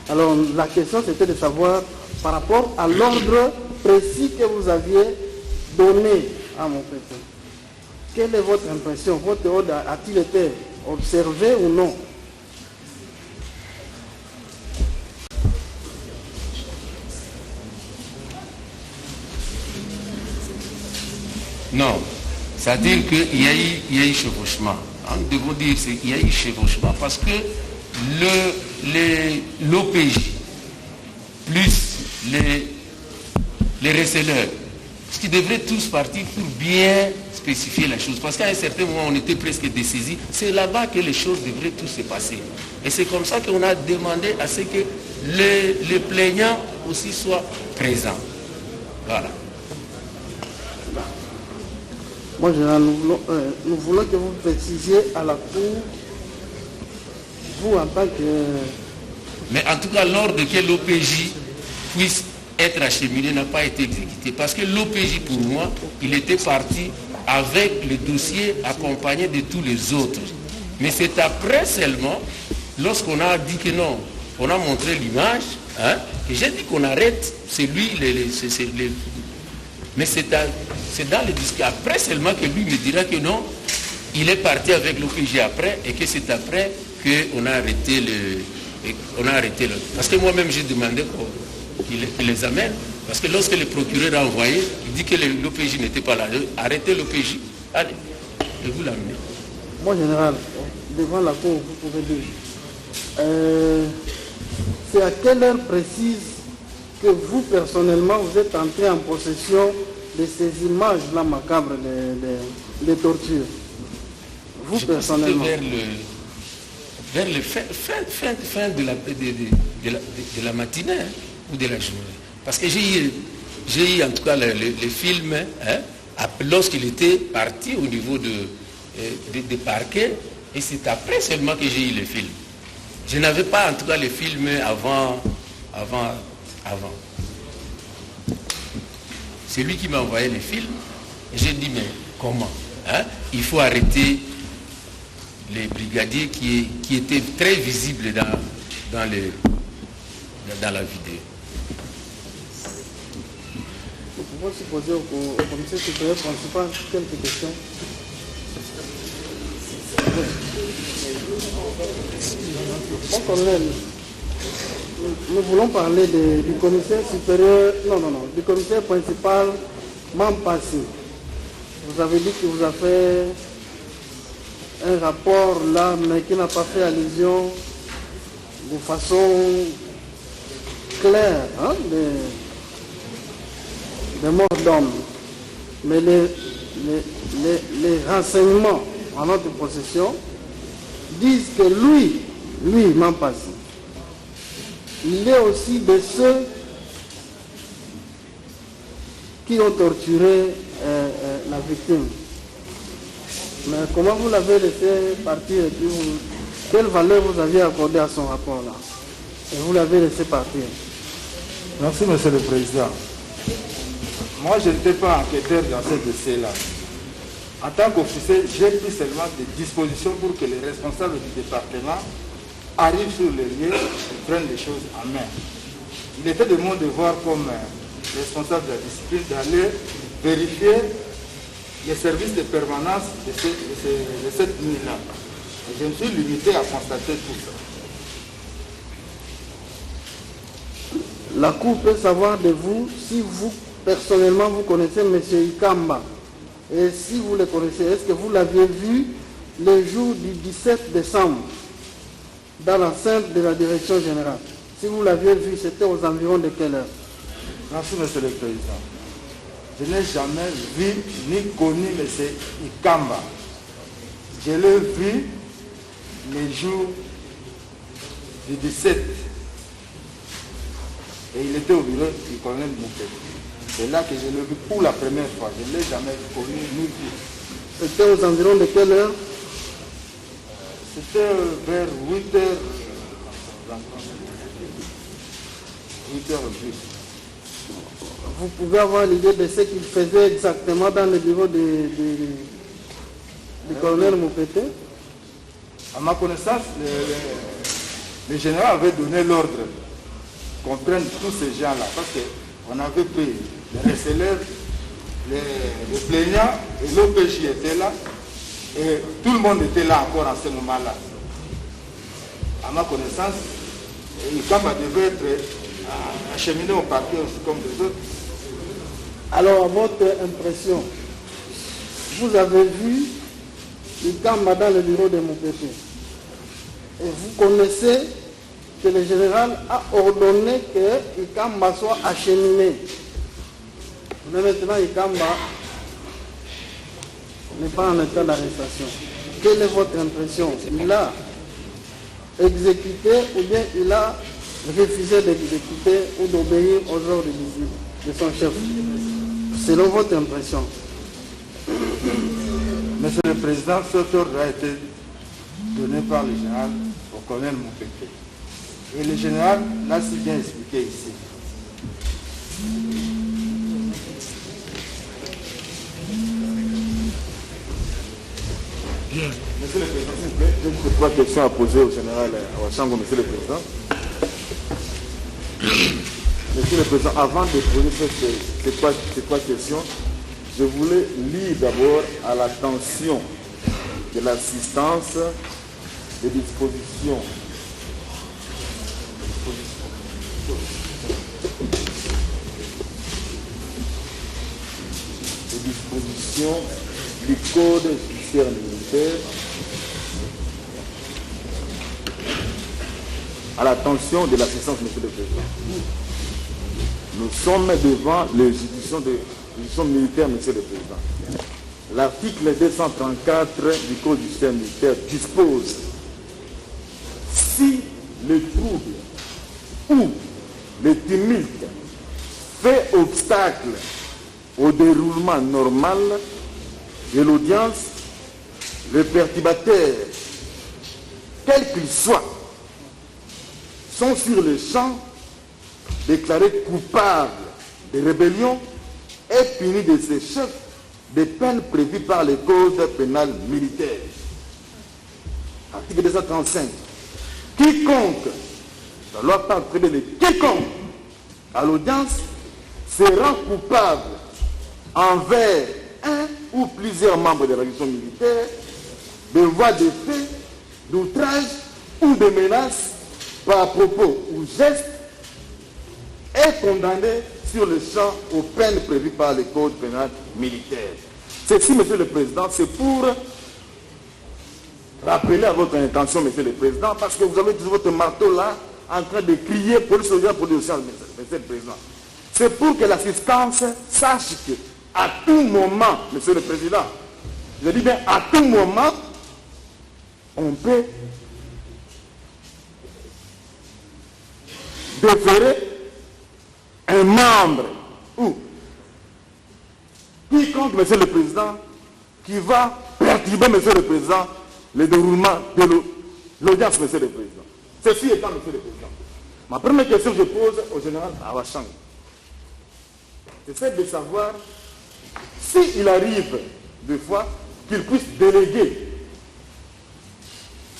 Alors la question c'était de savoir, par rapport à l'ordre précis que vous aviez donné à mon peuple, quelle est votre impression? Votre ordre a-t-il été observé ou non? Non, c'est-à-dire qu'il y a eu chevauchement. Nous devons dire qu'il y a eu chevauchement parce que l'OPJ plus les receleurs, ce qui devraient tous partir pour bien spécifier la chose. Parce qu'à un certain moment, on était presque dessaisis. C'est là-bas que les choses devraient tous se passer. Et c'est comme ça qu'on a demandé à ce que les plaignants aussi soient présents. Voilà. Moi, nous voulons que vous précisiez à la Cour, vous en tant que... Mais en tout cas, l'ordre que l'OPJ puisse être acheminé n'a pas été exécuté. Parce que l'OPJ, pour moi, il était parti avec le dossier accompagné de tous les autres. Mais c'est après seulement, lorsqu'on a dit que non, on a montré l'image, Et j'ai dit qu'on arrête, c'est lui, mais c'est dans le discours. Après seulement que lui me dira que non, il est parti avec l'OPJ après et que c'est après qu'on a arrêté le... Parce que moi-même j'ai demandé qu'il les amène. Parce que lorsque le procureur a envoyé, il dit que l'OPJ n'était pas là. Arrêtez l'OPJ, allez, et vous l'amenez. Moi, général, devant la cour, vous pouvez dire, c'est à quelle heure précise que vous, personnellement, vous êtes entré en possession de ces images-là macabres de torture? Vous, personnellement. Vers le fin de la matinée, hein, ou de la journée. Parce que j'ai eu en tout cas le film, hein, lorsqu'il était parti au niveau des parquets, et c'est après seulement que j'ai eu le film. Je n'avais pas en tout cas le film avant. C'est lui qui m'a envoyé le film, et j'ai dit, mais comment, hein? Il faut arrêter les brigadiers qui étaient très visibles dans la vidéo. Nous pouvons supposer au commissaire supérieur principal quelques questions. Mon colonel, nous voulons parler du commissaire supérieur, du commissaire principal Mampassi. Vous avez dit qu'il vous a fait un rapport là, mais qui n'a pas fait allusion de façon claire, hein, des morts d'hommes. Mais les renseignements en notre possession disent que lui, Mampassi, il est aussi de ceux qui ont torturé la victime. Mais comment vous l'avez laissé partir et puis quelle valeur vous aviez accordé à son rapport-là? Et vous l'avez laissé partir. Merci, Monsieur le Président. Moi, je n'étais pas enquêteur dans ce dossier-là. En tant qu'officier, j'ai pris seulement des dispositions pour que les responsables du département arrivent sur les lieux et prennent les choses en main. Il était de mon devoir comme responsable de la discipline d'aller vérifier les services de permanence de cette nuit-là. Et je me suis limité à constater tout ça. La Cour peut savoir de vous si vous, personnellement, vous connaissez M. Ikamba. Et si vous le connaissez, est-ce que vous l'aviez vu le jour du 17 décembre dans l'enceinte de la direction générale? Si vous l'aviez vu, c'était aux environs de quelle heure? Merci, Monsieur le Président. Je n'ai jamais vu ni connu M. Ikamba. Je l'ai vu le jour du 17. Et il était au bureau du colonel Moukete. C'est là que je l'ai vu pour la première fois. Je ne l'ai jamais connu ni vu. C'était aux environs de quelle heure? C'était vers 8h. 8h. Vous pouvez avoir l'idée de ce qu'il faisait exactement dans le bureau du colonel Moukete? À ma connaissance, le général avait donné l'ordre qu'on prenne tous ces gens-là, parce qu'on avait pris les receleurs, les plaignants, et l'OPJ était là, et tout le monde était là encore en ce moment-là. À ma connaissance, Ikamba devait être acheminé au parquet aussi comme les autres. Alors, à votre impression, vous avez vu Ikamba dans le bureau de Moukete, et vous connaissez que le général a ordonné que Ikamba soit acheminé. Mais maintenant, Ikamba n'est pas en état d'arrestation. Quelle est votre impression? Il a exécuté ou bien il a refusé d'exécuter ou d'obéir aux ordres de son chef? Selon votre impression. Monsieur le Président, cet ordre a été donné par le général au colonel Moukete. Et le général l'a si bien expliqué ici. Monsieur le Président, s'il vous plaît, j'ai trois questions à poser au général Ouassango, Monsieur le Président. Monsieur le Président, avant de poser ces trois questions, je voulais lire d'abord à l'attention de l'assistance des dispositions. Des dispositions du Code judiciaire militaire à l'attention de l'assistance, Monsieur le Président. Nous sommes devant les juridictions militaires, Monsieur le Président. L'article 234 du Code judiciaire militaire dispose si le trouble ou le tumulte fait obstacle au déroulement normal de l'audience, le perturbateur, quel qu'il soit, sont sur le champ déclarés coupables de rébellion et punis de ces chefs des peines prévues par le Code pénal militaire. Article 235. Quiconque, la loi parle très bien de quiconque, à l'audience, sera coupable envers un ou plusieurs membres de la juridiction militaire de voies de fait, d'outrage ou de menaces par propos ou gestes est condamné sur le champ aux peines prévues par le Code pénal militaire. Ceci, Monsieur le Président, c'est pour rappeler à votre intention, Monsieur le Président, parce que vous avez toujours votre marteau là, en train de crier police sociale, police sociale, Monsieur le Président. C'est pour que l'assistance sache que, à tout moment, Monsieur le Président, je dis bien à tout moment, on peut déférer un membre ou quiconque, Monsieur le Président, qui va perturber, Monsieur le Président, le déroulement de l'audience, Monsieur le Président. Ceci étant, Monsieur le Président, ma première question que je pose au général Awachang, c'est celle de savoir s'il arrive des fois qu'il puisse déléguer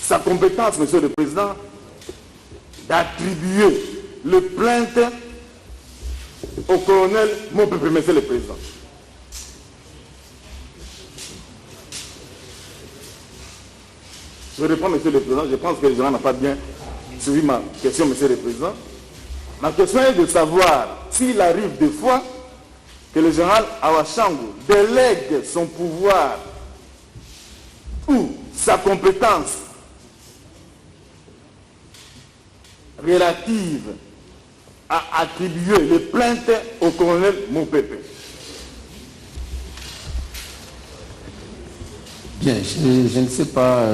sa compétence, Monsieur le Président, d'attribuer le plainte au colonel Mopepe, Monsieur le Président. Je réponds, Monsieur le Président, je pense que le général n'a pas bien suivi ma question, Monsieur le Président. Ma question est de savoir s'il arrive des fois que le général Awachangu délègue son pouvoir ou sa compétence relative à attribuer les plaintes au colonel Mopepe. Bien, je ne sais pas,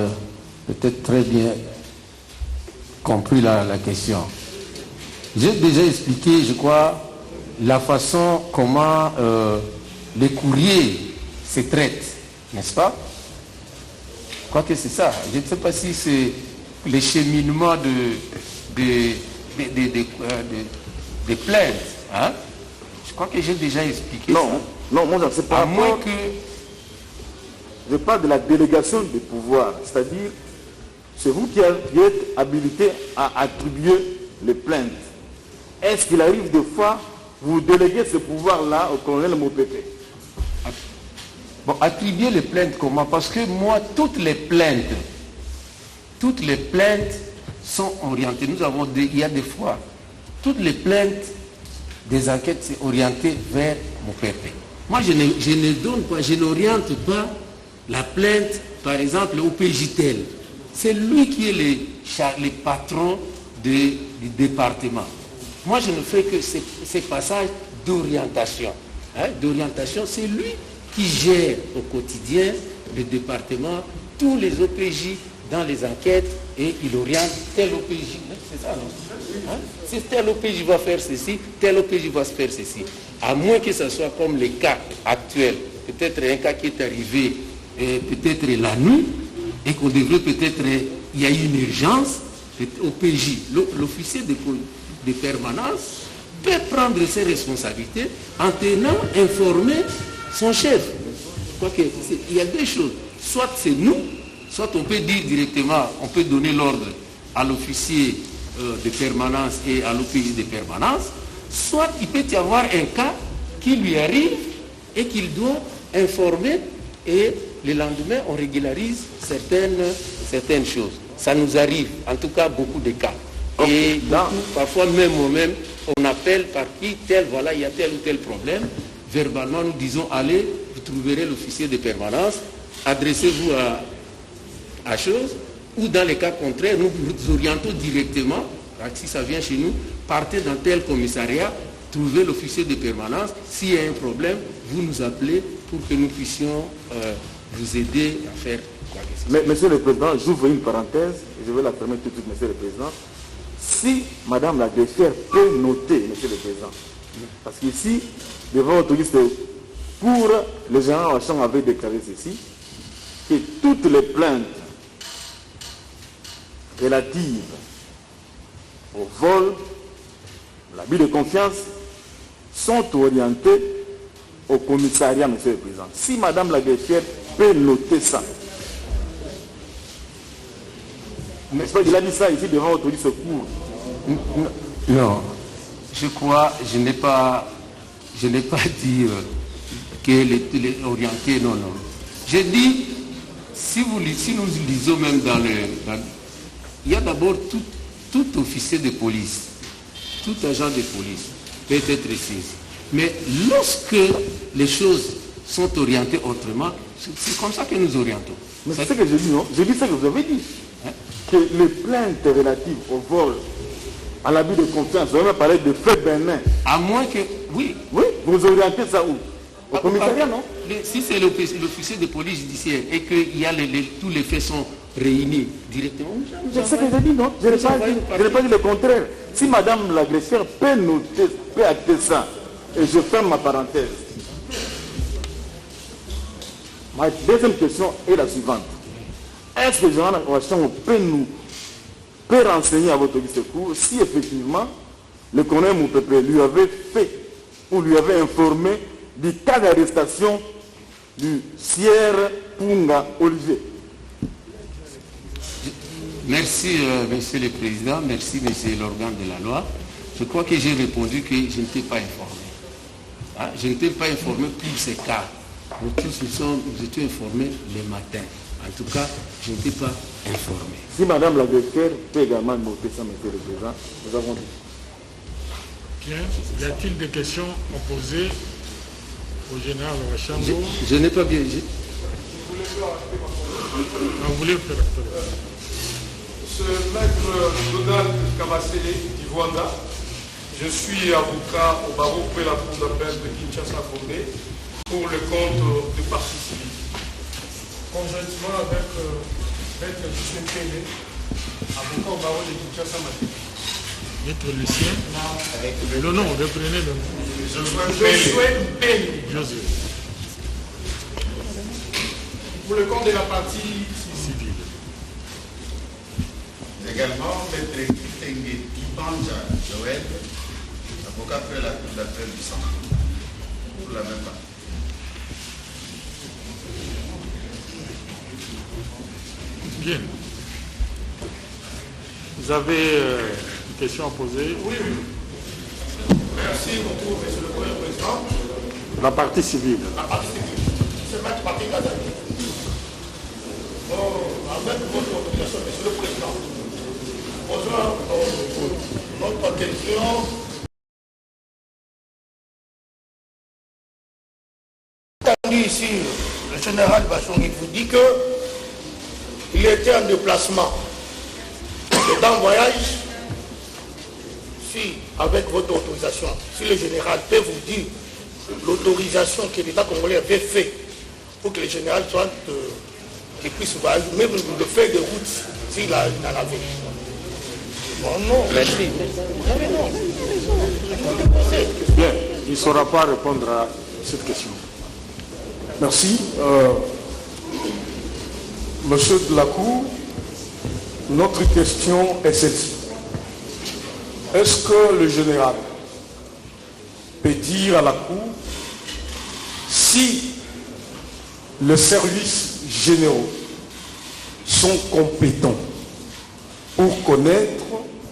peut-être très bien compris la question. J'ai déjà expliqué, je crois, la façon comment les courriers se traitent, n'est-ce pas? Je crois que c'est ça. Je ne sais pas si c'est les cheminements des plaintes. Hein? Je crois que j'ai déjà expliqué ça. Non, moi je ne sais pas. À moins que... Je parle de la délégation des pouvoirs, c'est-à-dire c'est vous qui êtes habilité à attribuer les plaintes. Est-ce qu'il arrive des fois vous déléguez ce pouvoir-là au colonel Mopepe? Bon, attribuer les plaintes comment? Parce que moi, toutes les plaintes sont orientées. Il y a des fois, toutes les plaintes des enquêtes sont orientées vers Mopepe. Moi, je ne donne pas, je n'oriente pas la plainte, par exemple, au PJTL. C'est lui qui est le patron du département. Moi, je ne fais que ces passages d'orientation. Hein, d'orientation, c'est lui qui gère au quotidien le département, tous les OPJ dans les enquêtes, et il oriente tel OPJ. C'est ça, non? Hein? Si tel OPJ va faire ceci, tel OPJ va se faire ceci. À moins que ce soit comme les cas actuels, peut-être un cas qui est arrivé peut-être la nuit, et qu'on devrait peut-être, il y a une urgence, au PJ, l'officier de permanence peut prendre ses responsabilités en tenant informé son chef. Il y a deux choses, soit c'est nous, soit on peut dire directement, on peut donner l'ordre à l'officier de permanence et à l'OPJ de permanence, soit il peut y avoir un cas qui lui arrive et qu'il doit informer et le lendemain on régularise certaines choses. Ça nous arrive, en tout cas beaucoup de cas. Et parfois même on appelle par qui tel, voilà, il y a tel ou tel problème. Verbalement nous disons allez, vous trouverez l'officier de permanence, adressez-vous à chose, ou dans les cas contraires, nous vous orientons directement, si ça vient chez nous, partez dans tel commissariat, trouvez l'officier de permanence, s'il y a un problème, vous nous appelez pour que nous puissions vous aider à faire quoi que ce soit. Mais Monsieur le Président, j'ouvre une parenthèse, et je vais la fermer tout de suite, Monsieur le Président. Si Madame la greffière peut noter, Monsieur le Président, parce qu'ici, devant votre liste, pour le général Wachang avait déclaré ceci, que toutes les plaintes relatives au vol, l'abus de confiance, sont orientées au commissariat, Monsieur le Président. Si Madame la greffière peut noter ça, n'est-ce pas qu'il a dit ça ici devant votre liste court? Non, je crois, je n'ai pas dit qu'elle est orientée, non. J'ai dit, si nous lisons même il y a d'abord tout officier de police, tout agent de police peut être saisi. Mais lorsque les choses sont orientées autrement, c'est comme ça que nous orientons. Mais c'est ce que je dis, non? Je dis ce que vous avez dit. Hein? Que les plaintes relatives au vol, à l'abus de confiance, vous avez parlé de fait bénin. À moins que, oui. Oui, vous orientez ça où? Au commissariat, non? Si c'est l'officier de police judiciaire et que tous les faits sont réunis directement. C'est ce que j'ai dit, non? Je n'ai pas dit le contraire. Si Madame la greffière peut noter, peut acter ça, et je ferme ma parenthèse. Ma deuxième question est la suivante. Est-ce que le général Wachang peut renseigner à votre liste court si effectivement le colonel Moupépé lui avait fait ou lui avait informé du cas d'arrestation du Sieur Punga Olivier? Merci, Monsieur le Président, merci, Monsieur l'organe de la loi. Je crois que j'ai répondu que je n'étais pas informé. Hein? Je n'étais pas informé pour ces cas. Nous tous nous étions informés le matin. En tout cas, je n'étais pas informé. Si Madame la greffière peut également noter ça, Monsieur le Président, nous avons dit. Bien. Y a-t-il des questions à poser au général Wachang? Je n'ai pas bien dit. Vous voulez faire Ce maître Donald Kabasele d'Ivoanda, je suis avocat au barreau pour la cour d'appel de Kinshasa-Fondé pour le compte du parti civil. Conjointement avec maître Lucien Kélé, avocat au barreau de Kinshasa-Maté. Maître Lucien? Le nom, reprenez le nom. Josué Belli. Josué. Pour le compte de la partie civile. Également, maître Kitenge Ibanja Joël, avocat pour la cour d'appel du centre, pour la même partie. Bien. Vous avez une question à poser? Oui. Merci beaucoup, Monsieur le Premier Président. La partie civile. La partie civile. C'est maître Patrick Kazaki. Avec votre autorisation, Monsieur le Président, posons notre question. Entendu ici, le général Wachang vous dit qu'il était en déplacement. Et dans le voyage, si, avec votre autorisation, si le général peut vous dire l'autorisation que l'État congolais avait fait pour que le général soit qu'il puisse voyager, même le fait de route, s'il en avait. Oh non, merci. Bien, il ne saura pas répondre à cette question. Merci. Monsieur de la Cour, notre question est celle-ci. Est-ce que le général peut dire à la Cour si les services généraux sont compétents pour connaître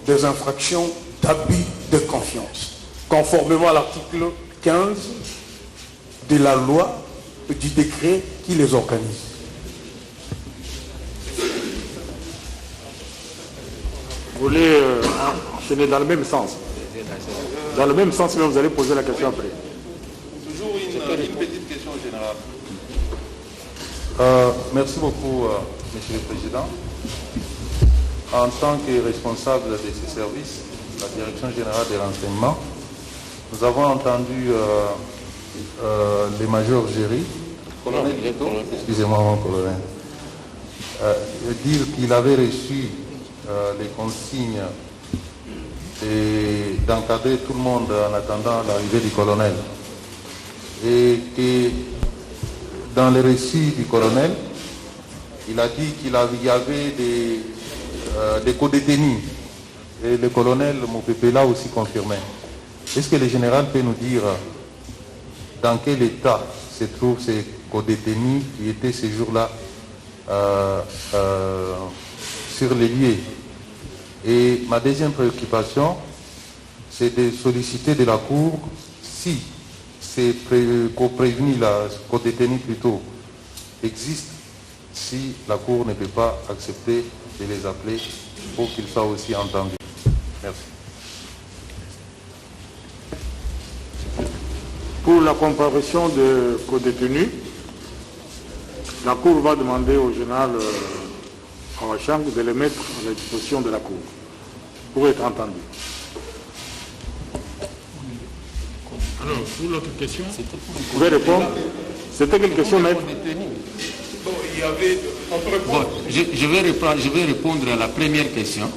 des infractions d'abus de confiance? conformément à l'article 15 de la loi, du décret qui les organise. Vous voulez enchaîner dans le même sens? Dans le même sens, mais vous allez poser la question après. Toujours une petite question générale. Merci beaucoup, Monsieur le Président. En tant que responsable de ces services, la Direction générale des renseignements, nous avons entendu les majors Géry, excusez-moi mon colonel, dire qu'il avait reçu les consignes et d'encadrer tout le monde en attendant l'arrivée du colonel. Et que dans le récit du colonel, il a dit qu'il y avait des co-détenus. Et le colonel Mopepe l'a aussi confirmé. Est-ce que le général peut nous dire dans quel état se trouvent ces co-détenus qui étaient ces jours-là sur les lieux? Et ma deuxième préoccupation, c'est de solliciter de la Cour si ces co-prévenus, co-détenus plutôt, existent, si la Cour ne peut pas accepter de les appeler pour qu'ils soient aussi entendus. Merci. Pour la comparution de co-détenus, la Cour va demander au général Awachang de les mettre à la disposition de la Cour pour être entendu. Alors, pour l'autre question, vous pouvez répondre. C'était quelle question, maître? Bon, je vais répondre à la première question.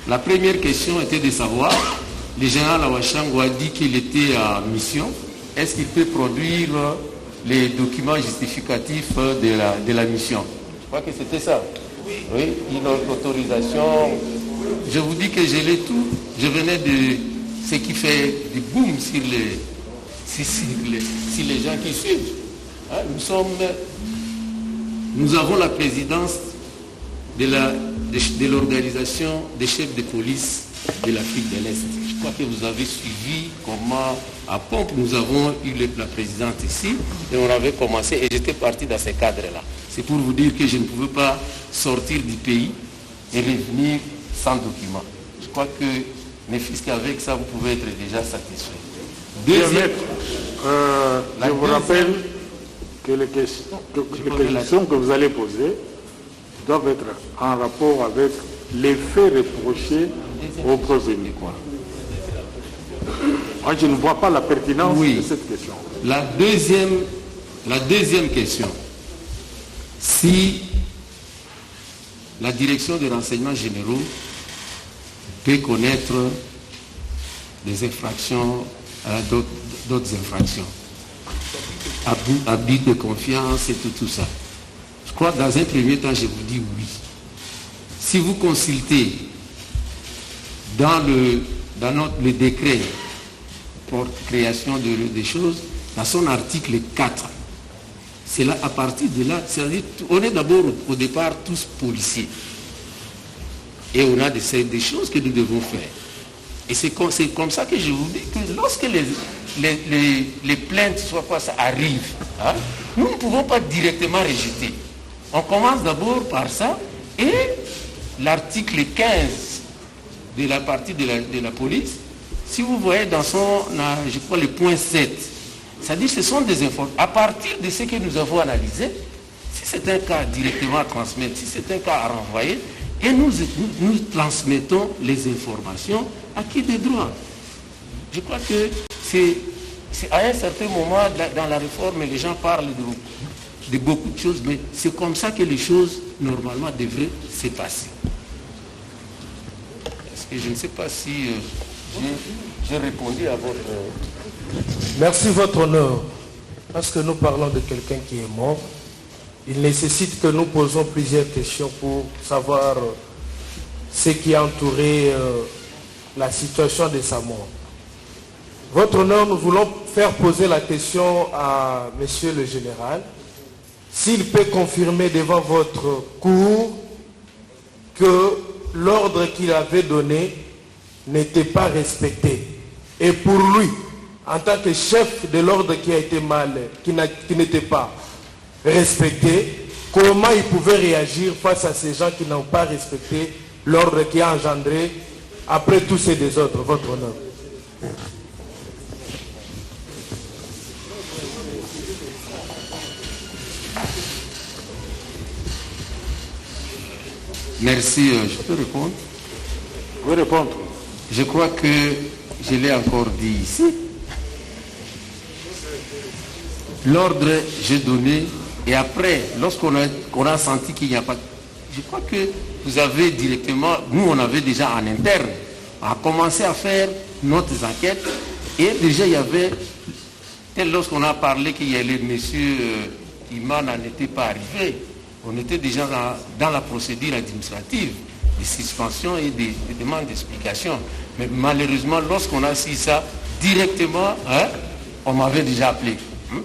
La première question était de savoir, le général Awachang a dit qu'il était en mission. Est-ce qu'il peut produire les documents justificatifs de la mission? Je crois que c'était ça. Oui, une autorisation. Je vous dis que je l'ai tout. Je venais de ce qui fait du boom sur les gens qui suivent. Hein, nous avons la présidence de l'organisation des chefs de police de l'Afrique de l'Est. Je crois que vous avez suivi comment à Pompe nous avons eu la présidente ici et on avait commencé et j'étais parti dans ce cadre-là. C'est pour vous dire que je ne pouvais pas sortir du pays et revenir sans document. Je crois que ne fût-ce qu'avec ça, vous pouvez être déjà satisfait. Deuxième, je vous rappelle que les questions que vous allez poser doivent être en rapport avec les faits reprochés au prévenu. Moi, je ne vois pas la pertinence de cette question. La deuxième question. Si la direction des renseignements généraux peut connaître des infractions, d'autres infractions, abus de confiance et tout ça. Je crois que dans un premier temps, je vous dis oui. Si vous consultez dans le décret pour création des choses, dans son article 4, c'est là, à partir de là, c'est-à-dire, on est d'abord au départ tous policiers. Et on a des choses que nous devons faire. Et c'est comme ça que je vous dis que lorsque les plaintes, soit quoi, ça arrive, hein, nous ne pouvons pas directement rejeter. On commence d'abord par ça, et l'article 15 de la partie de la police, si vous voyez dans son, je crois, le point 7, c'est-à-dire que ce sont des informations. À partir de ce que nous avons analysé, si c'est un cas directement à transmettre, si c'est un cas à renvoyer, et nous transmettons les informations à qui de droit. Je crois que c'est à un certain moment dans la réforme, les gens parlent de beaucoup de choses, mais c'est comme ça que les choses, normalement, devraient se passer. Est-ce que je ne sais pas si j'ai répondu à votre... Merci, votre honneur. Parce que nous parlons de quelqu'un qui est mort, il nécessite que nous posons plusieurs questions pour savoir ce qui a entouré la situation de sa mort. Votre honneur, nous voulons faire poser la question à monsieur le général, s'il peut confirmer devant votre cour que l'ordre qu'il avait donné n'était pas respecté. Et pour lui, en tant que chef de l'ordre qui a été qui n'était pas respecté, comment il pouvait réagir face à ces gens qui n'ont pas respecté l'ordre qui a engendré après tous ces désordres, votre honneur? Merci, je peux répondre? Vous pouvez répondre. Je crois que je l'ai encore dit ici. L'ordre, j'ai donné, et après, lorsqu'on a senti qu'il n'y a pas... Je crois que vous avez directement, nous on avait déjà en interne, à commencer à faire notre enquête, et déjà il y avait, lorsqu'on a parlé qu'il y a les messieurs Iman n'était pas arrivé, on était déjà dans la procédure administrative, des suspensions et des demandes d'explication. Mais malheureusement, lorsqu'on a su ça, directement, on m'avait déjà appelé.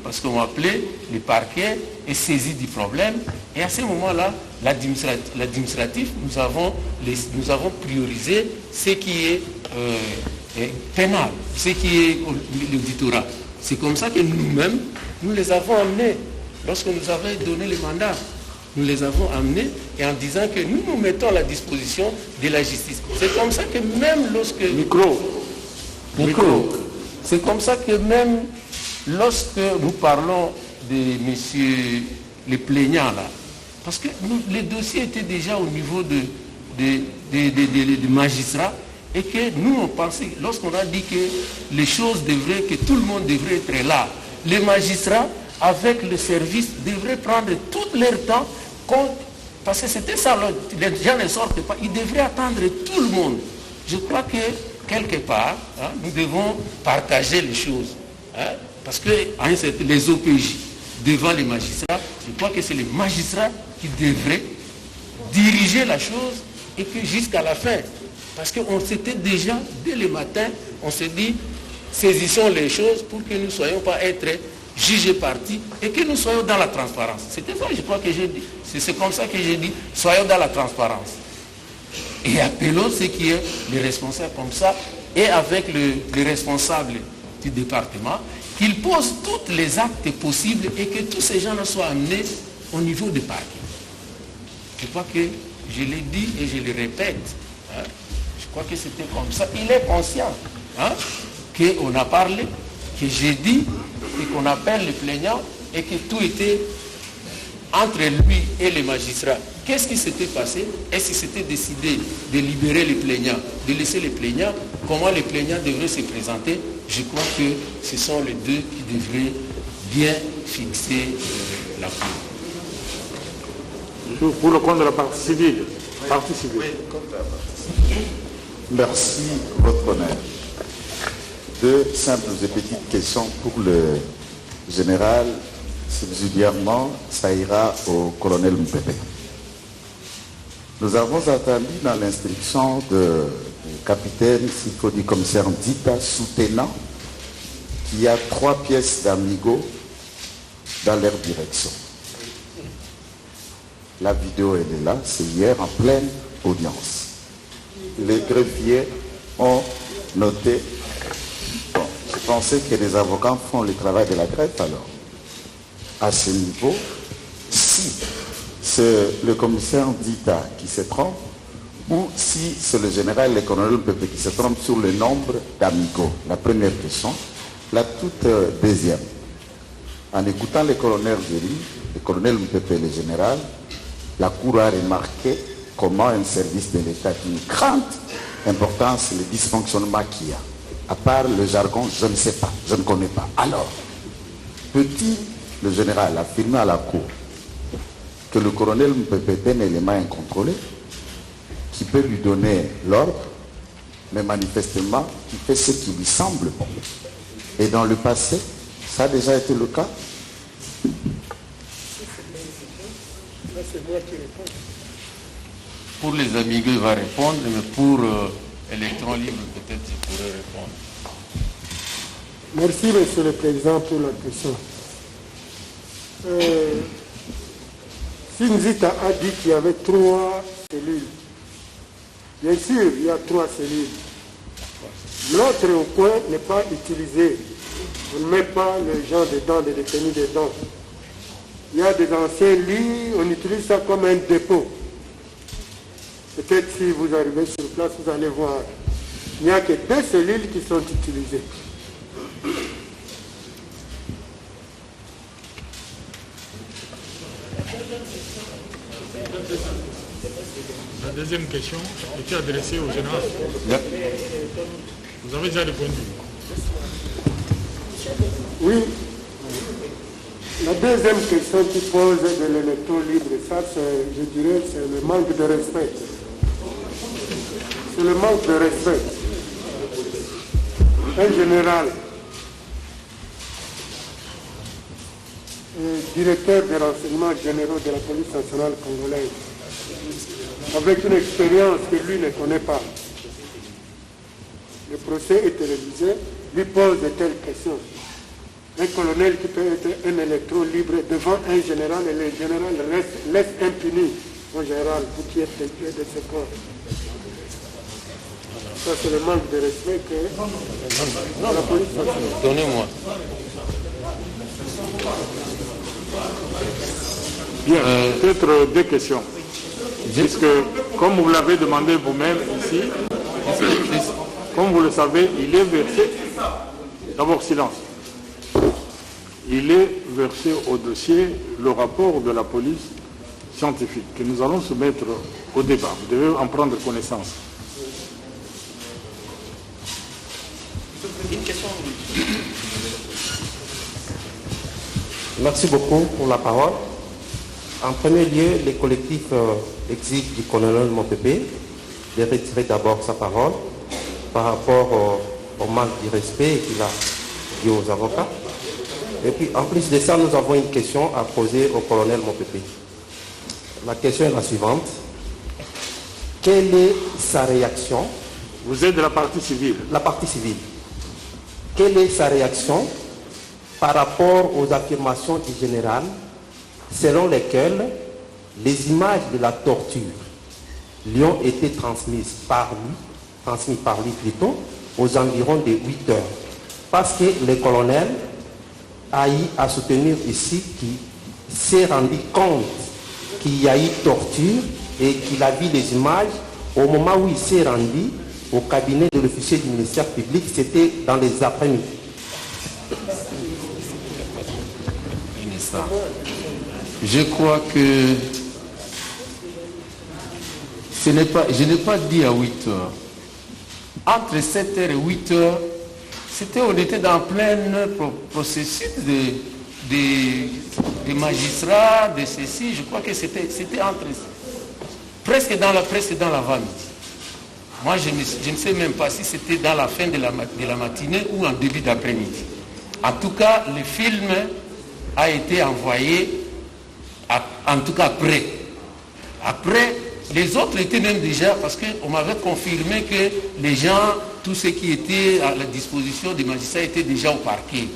Parce qu'on m'a appelé, le parquet est saisi du problème. Et à ce moment-là, l'administratif, nous avons priorisé ce qui est pénal, ce qui est l'auditorat. C'est comme ça que nous-mêmes, nous les avons amenés. Lorsque nous avons donné le mandat, nous les avons amenés et en disant que nous nous mettons à la disposition de la justice. C'est comme ça que même lorsque... Micro. C'est comme ça que même lorsque nous parlons de messieurs les plaignants là, parce que les dossiers étaient déjà au niveau du magistrat et que nous on pensait, lorsqu'on a dit que les choses devraient, que tout le monde devrait être là, les magistrats avec le service devraient prendre tout leur temps, parce que c'était ça, les gens ne sortent pas, ils devraient attendre tout le monde. Je crois que quelque part, nous devons partager les choses. Parce que les OPJ, devant les magistrats, je crois que c'est les magistrats qui devraient diriger la chose et que jusqu'à la fin. Parce qu'on s'était déjà, dès le matin, on s'est dit, saisissons les choses pour que nous ne soyons pas être jugés partis et que nous soyons dans la transparence. C'était ça, je crois que j'ai dit. C'est comme ça que j'ai dit, soyons dans la transparence. Et appelons ce qui est les responsables comme ça, et avec les responsables du département, qu'ils posent tous les actes possibles et que tous ces gens-là soient amenés au niveau du parquet. Je crois que je l'ai dit et je le répète. Je crois que c'était comme ça. Il est conscient qu'on a parlé, que j'ai dit, et qu'on appelle les plaignants, et que tout était entre lui et les magistrats. Qu'est-ce qui s'était passé? Est-ce qu'il s'était décidé de libérer les plaignants, de laisser les plaignants? Comment les plaignants devraient se présenter? Je crois que ce sont les deux qui devraient bien fixer la cour. Pour le compte de la partie civile. Merci, votre honneur. Deux simples et petites questions pour le général. Subsidiairement, ça ira au colonel Mpépé. Nous avons entendu dans l'instruction du capitaine, s'il faut dire commissaire Ndita, sous-tenant, qu'il y a 3 pièces d'Amigo dans leur direction. La vidéo, elle est là, c'est hier en pleine audience. Les greffiers ont noté. Bon, je pensais que les avocats font le travail de la greffe alors. À ce niveau, si c'est le commissaire Ndita qui se trompe, ou si c'est le général et le colonel Mpépé qui se trompe sur le nombre d'amigos. La première question. La toute deuxième. En écoutant le colonel Géry, le colonel Mpépé et le général, la Cour a remarqué comment un service de l'État d'une grande importance, le dysfonctionnement qu'il y a. À part le jargon, je ne sais pas, je ne connais pas. Alors, peut-il, le général, affirmer à la Cour que le colonel Mpépé est un élément incontrôlé qui peut lui donner l'ordre, mais manifestement, qui fait ce qui lui semble bon. Et dans le passé, ça a déjà été le cas. Pour les amigos, il va répondre, mais pour électrons libres, peut-être il pourrait répondre. Merci, Monsieur le Président, pour la question. Sinzita a dit qu'il y avait 3 cellules. Bien sûr, il y a 3 cellules. L'autre coin n'est pas utilisé. On ne met pas les gens dedans, les détenus dedans. Il y a des anciens lits, on utilise ça comme un dépôt. Peut-être si vous arrivez sur place, vous allez voir. Il n'y a que 2 cellules qui sont utilisées. La deuxième question était adressée au général. Vous avez déjà répondu. Oui. La deuxième question qui pose de l'électron libre, ça, je dirais, c'est le manque de respect. C'est le manque de respect. Un général, directeur des renseignements généraux de la police nationale congolaise, avec une expérience que lui ne connaît pas. Le procès est télévisé, lui pose de telles questions. Un colonel qui peut être un électron libre devant un général et le général laisse impuni au général, vous qui êtes témoin de ce corps. Ça, c'est le manque de respect que la police nationale. Donnez-moi. Bien, peut-être 2 questions. Puisque, comme vous l'avez demandé vous-même ici, comme vous le savez, il est versé, d'abord silence, il est versé au dossier le rapport de la police scientifique que nous allons soumettre au débat. Vous devez en prendre connaissance. Une question. Merci beaucoup pour la parole. En premier lieu, les collectifs exigent du colonel Montpépé de retirer d'abord sa parole par rapport au manque de respect qu'il a dit aux avocats. Et puis, en plus de ça, nous avons une question à poser au colonel Montpépé. La question est la suivante. Quelle est sa réaction? Vous êtes de la partie civile. La partie civile. Quelle est sa réaction par rapport aux affirmations du général selon lesquelles les images de la torture lui ont été transmises par lui plutôt, aux environs de 8 heures. Parce que le colonel a eu à soutenir ici qu'il s'est rendu compte qu'il y a eu torture et qu'il a vu les images au moment où il s'est rendu au cabinet de l'officier du ministère public, c'était dans les après-midi. Je crois que je n'ai pas dit à 8 heures. Entre 7 heures et 8 heures, on était dans plein processus de magistrats, de ceci. Je crois que c'était entre presque dans l'avant-midi. Moi, je ne sais même pas si c'était dans la fin de la matinée ou en début d'après-midi. En tout cas, le film a été envoyé, en tout cas après. Après, les autres étaient même déjà, parce qu'on m'avait confirmé que les gens, tous ceux qui étaient à la disposition des magistrats étaient déjà au parquet.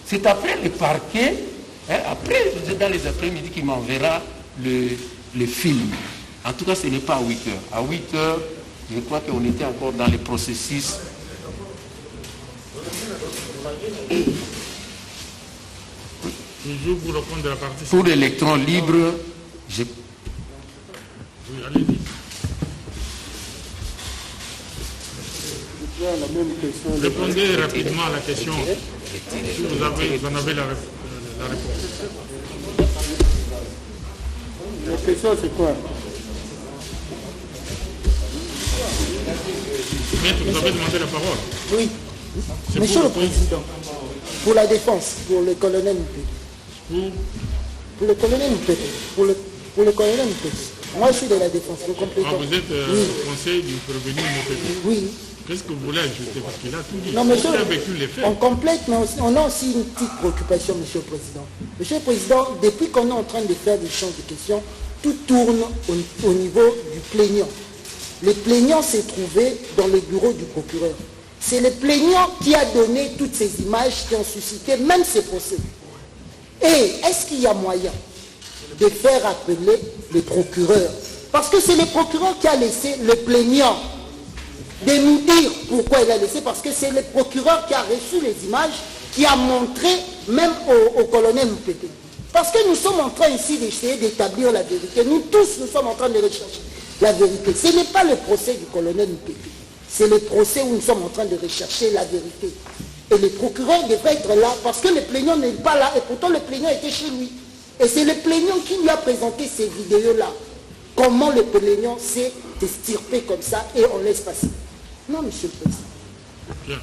C'est après le parquet, après, dans les après-midi, qu'il m'enverra le film. En tout cas, ce n'est pas à 8 heures. À 8 heures, je crois qu'on était encore dans les processus. Toujours pour répondre de la partie. Pour l'électron libre, Oui, allez-y. Répondez rapidement à la question. Si vous en avez la réponse. La question, c'est quoi? Maître, vous avez demandé la parole. Oui. Monsieur le Président, pour la défense, pour le colonel Mpé. Pour le colonel Mpé. Pour le colonel Mpé. Moi, je suis de la défense. Vous comprenez? Ah, vous êtes au conseil du prévenu Mpé. Oui. Qu'est-ce que vous voulez ajouter? Parce qu'il a tout dit. Non, monsieur, les faits. on complète, mais on a aussi une petite préoccupation, Monsieur le Président. Monsieur le Président, depuis qu'on est en train de faire des champs de questions, tout tourne au niveau du plaignant. Le plaignant s'est trouvé dans le bureau du procureur. C'est le plaignant qui a donné toutes ces images qui ont suscité même ces procès. Et est-ce qu'il y a moyen de faire appeler le procureur? Parce que c'est le procureur qui a laissé le plaignant de nous dire pourquoi il a laissé, parce que c'est le procureur qui a reçu les images, qui a montré même au colonel Moupete. Parce que nous sommes en train ici d'essayer d'établir la vérité. Nous tous, nous sommes en train de rechercher la vérité. Ce n'est pas le procès du colonel Moupete. C'est le procès où nous sommes en train de rechercher la vérité. Et le procureur devrait être là, parce que le plaignant n'est pas là, et pourtant le plaignant était chez lui. Et c'est le plaignant qui lui a présenté ces vidéos-là. Comment le plaignant s'est extirpé comme ça, et on laisse passer. Non, monsieur le président. Bien,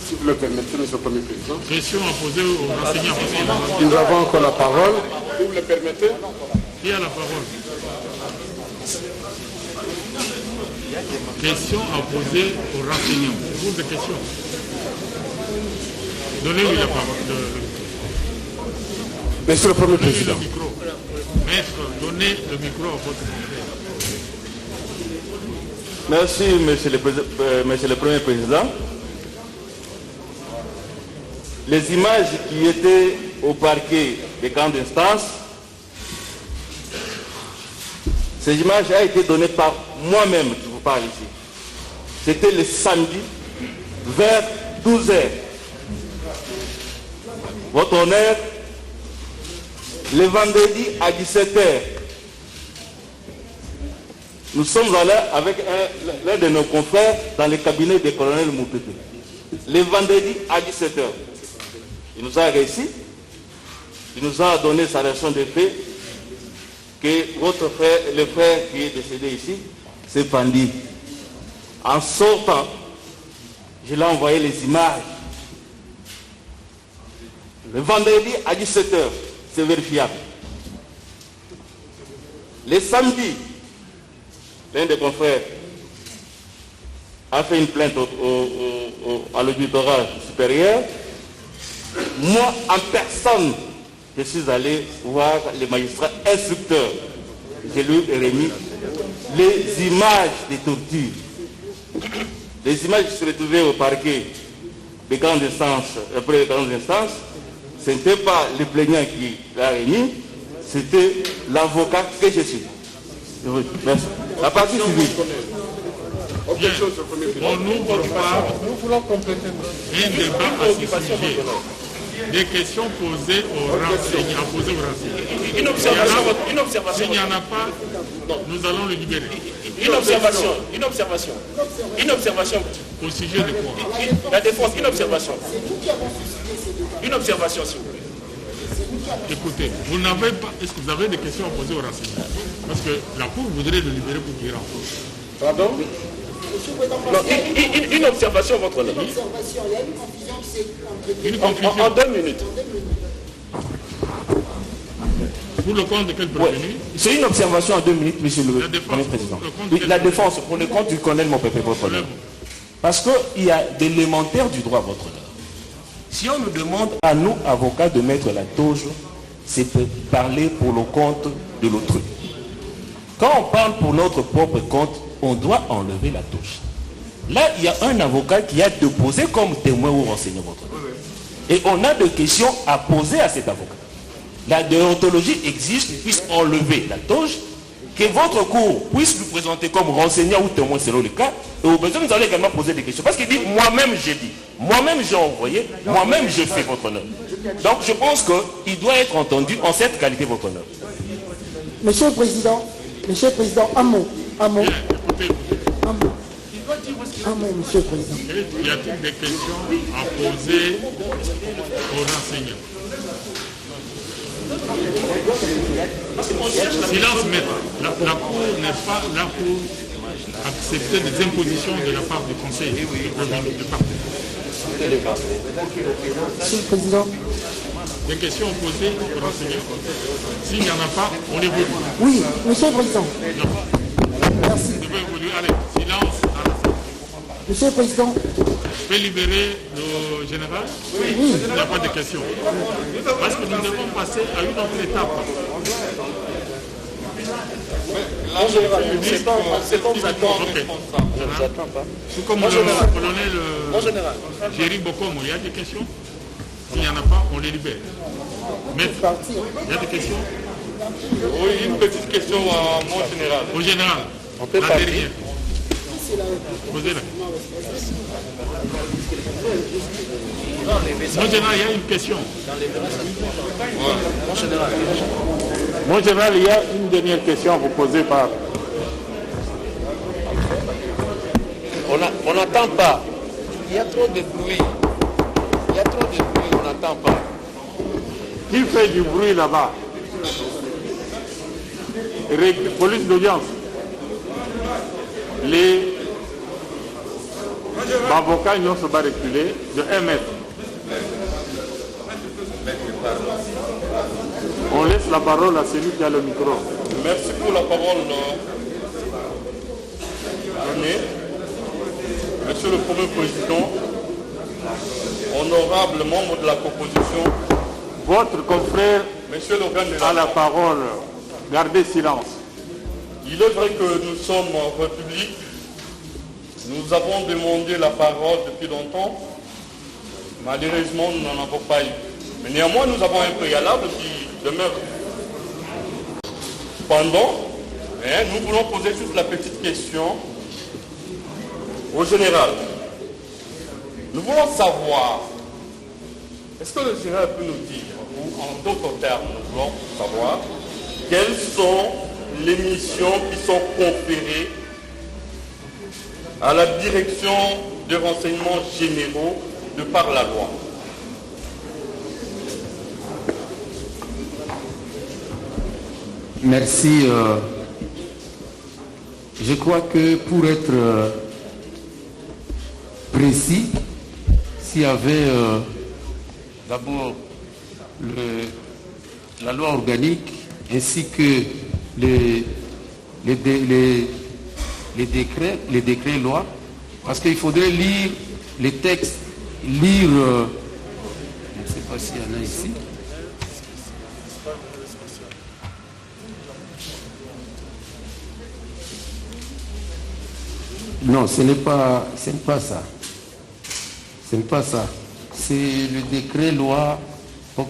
si vous le permettez, monsieur le Premier Président. Question à poser aux enseignants. Nous avons encore la parole. Si vous le permettez. Qui a la parole? Question à poser aux renseignants. Je pose des questions. Donnez-lui la parole. Monsieur le Premier Président. Maître, donnez le micro à votre confrère. Merci, monsieur le Premier Président. Les images qui étaient au parquet des camps d'instance, ces images ont été données par moi-même qui vous parle ici. C'était le samedi vers 12h. Votre honneur, le vendredi à 17h, nous sommes allés avec l'un de nos confrères dans le cabinet du colonel Moupete. Le vendredi à 17h. Il nous a réussi, il nous a donné sa version de fait que votre frère, le frère qui est décédé ici, s'est pendu. En sortant, je l'ai envoyé les images. Le vendredi à 17h, c'est vérifiable. Le samedi, l'un des confrères a fait une plainte à l'auditorat supérieur. Moi, en personne, je suis allé voir les magistrats instructeurs. Je lui ai remis les images des tortures. Les images qui se retrouvaient au parquet des grandes instances, après les grandes instances, ce n'était pas le plaignant qui l'a remis, c'était l'avocat que je suis. Merci. La partie civile. On n'ouvre pas un débat à ce sujet. Des questions posées aux renseignants. Une observation. S'il n'y en a pas, nous allons le libérer. Une observation. Au sujet de quoi? La défense, une observation. Une observation, s'il vous plaît. Écoutez, vous n'avez pas. Est-ce que vous avez des questions à poser aux renseignants? Parce que la Cour voudrait le libérer pour qu'il rentre. Pardon? Non, une observation, votre honneur. Une confusion. En 2 minutes. Pour le compte de quel prévenu? C'est une observation en 2 minutes, monsieur le Premier Président. Oui, la défense pour le compte du colonel Mopepe, votre honneur. Parce qu'il y a d'élémentaires du droit, votre honneur. Si on nous demande à nous, avocats, de mettre la toge, c'est pour parler pour le compte de l'autrui. Quand on parle pour notre propre compte, on doit enlever la touche. Là, il y a un avocat qui a déposé comme témoin ou renseigné votre honneur. Et on a des questions à poser à cet avocat. La déontologie exige qu'il puisse enlever la toge, que votre cour puisse lui présenter comme renseignant ou témoin selon le cas, et au besoin, nous allons également poser des questions. Parce qu'il dit, moi-même j'ai dit, moi-même j'ai envoyé, moi-même j'ai fait votre honneur. Donc je pense qu'il doit être entendu en cette qualité, votre honneur. Monsieur le Président, un mot. Un mot, monsieur le Président. Y a-t-il des questions à poser aux renseignants? Silence, maître. La Cour n'est pas là pour accepter des impositions de la part du Conseil de parti. Monsieur le Président. Des questions posées aux renseignants? S'il n'y en a pas, on évolue. Oui, monsieur le Président. Merci. Je vais évoluer. Allez, silence. Monsieur le Président. Je peux libérer le général? Oui. Il n'y a pas de questions. Parce que nous devons passer à une autre étape. Mon général, c'est comme vous attendez. Ok. Je ne vous attends pas. Tout comme le colonel Jerry Bokomo, il y a des questions? S'il n'y en a pas, on les libère. Maître, il y a des questions? Oui, une petite question à mon général. Au général, on peut la partir. dernière. Posez-la. Mon général, il y a une question. Mon général, il y a une dernière question à vous poser par... On n'entend pas. Il y a trop de bruit. Il y a trop de bruit, on n'entend pas. Qui fait du bruit là-bas? Police d'audience. Les avocats n'ont pas reculé de 1 mètre. On laisse la parole à celui qui a le micro. Merci pour la parole donnée. Monsieur le Premier Président, honorable membre de la composition, votre confrère a la parole. Gardez silence. Il est vrai que nous sommes en République. Nous avons demandé la parole depuis longtemps. Malheureusement, nous n'en avons pas eu. Mais néanmoins, nous avons un préalable qui demeure. Cependant, nous voulons poser juste la petite question au général. Nous voulons savoir, est-ce que le général peut nous dire, ou en d'autres termes, nous voulons savoir, quelles sont les missions qui sont conférées à la direction des renseignements généraux de par la loi. Merci. Je crois que pour être précis, s'il y avait d'abord la loi organique ainsi que les décrets lois, parce qu'il faudrait lire les textes, lire, je ne sais pas s'il y en a ici. Non, ce n'est pas ça. Ce n'est pas ça. C'est le décret loi pour